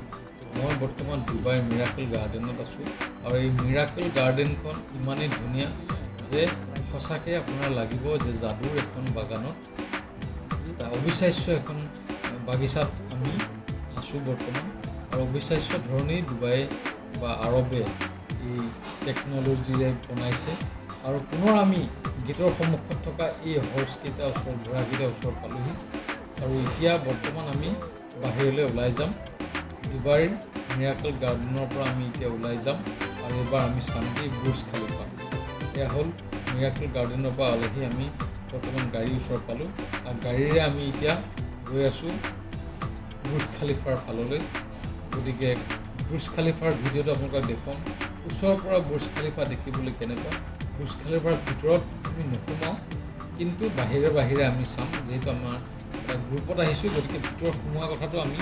মই বৰ্তমান ডুবাইৰ মিৰাকেল গাৰ্ডেনত আছোঁ, আৰু এই মিৰাকেল গাৰ্ডেনখন ইমানেই ধুনীয়া যে সঁচাকৈ আপোনাৰ লাগিব যে যাদুৰ এখন বাগানত, এটা অবিশ্বাস্য এখন বাগিচাত আমি আছোঁ বৰ্তমান। আৰু অবিশ্বাস্য ধৰণেই ডুবাই বা আৰবে এই টেকন'লজিৰে বনাইছে। আৰু পুনৰ আমি গেটৰ সন্মুখত থকা এই হৰ্চকেইটা ওচৰত, ঘোঁৰাকেইটা ওচৰত পালোহি। আৰু এতিয়া বৰ্তমান আমি বাহিৰলৈ ওলাই যাম। ডুবাইৰ মিৰাকেল গাৰ্ডেনৰ পৰা আমি এতিয়া ওলাই যাম, আৰু এবাৰ আমি চামগৈ বুৰ্জ খালিফা। এয়া হ'ল মিৰাকেল গাৰ্ডেনৰ পৰা আলহী আমি বৰ্তমান গাড়ীৰ ওচৰত পালোঁ, আৰু গাড়ীৰে আমি এতিয়া গৈ আছোঁ বুৰ্জ খালিফাৰ ফাললৈ। গতিকে বুৰ্জ খালিফাৰ ভিডিঅ'টো আপোনালোকক দেখুৱাম, ওচৰৰ পৰা বুৰ্জ খালিফা দেখিবলৈ কেনেকুৱা। বুৰ্জ খালিফাৰ ভিতৰত আমি নোসোমাওঁ, কিন্তু বাহিৰে বাহিৰে আমি চাম, যিহেতু আমাৰ এটা গ্ৰুপত আহিছোঁ। গতিকে ভিতৰত সোমোৱা কথাটো আমি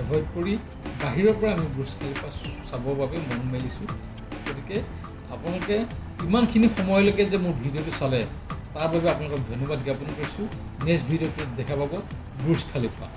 এভইড কৰি বাহিৰৰ পৰা আমি বুৰ্জ খালিফা চাবৰ বাবে মন মেলিছোঁ। গতিকে আপোনালোকে ইমানখিনি সময়লৈকে যে মোৰ ভিডিঅ'টো চালে, তাৰ বাবে আপোনালোকক ধন্যবাদ জ্ঞাপন কৰিছোঁ। নেক্সট ভিডিঅ'টোত দেখা পাব বুৰ্জ খালিফা।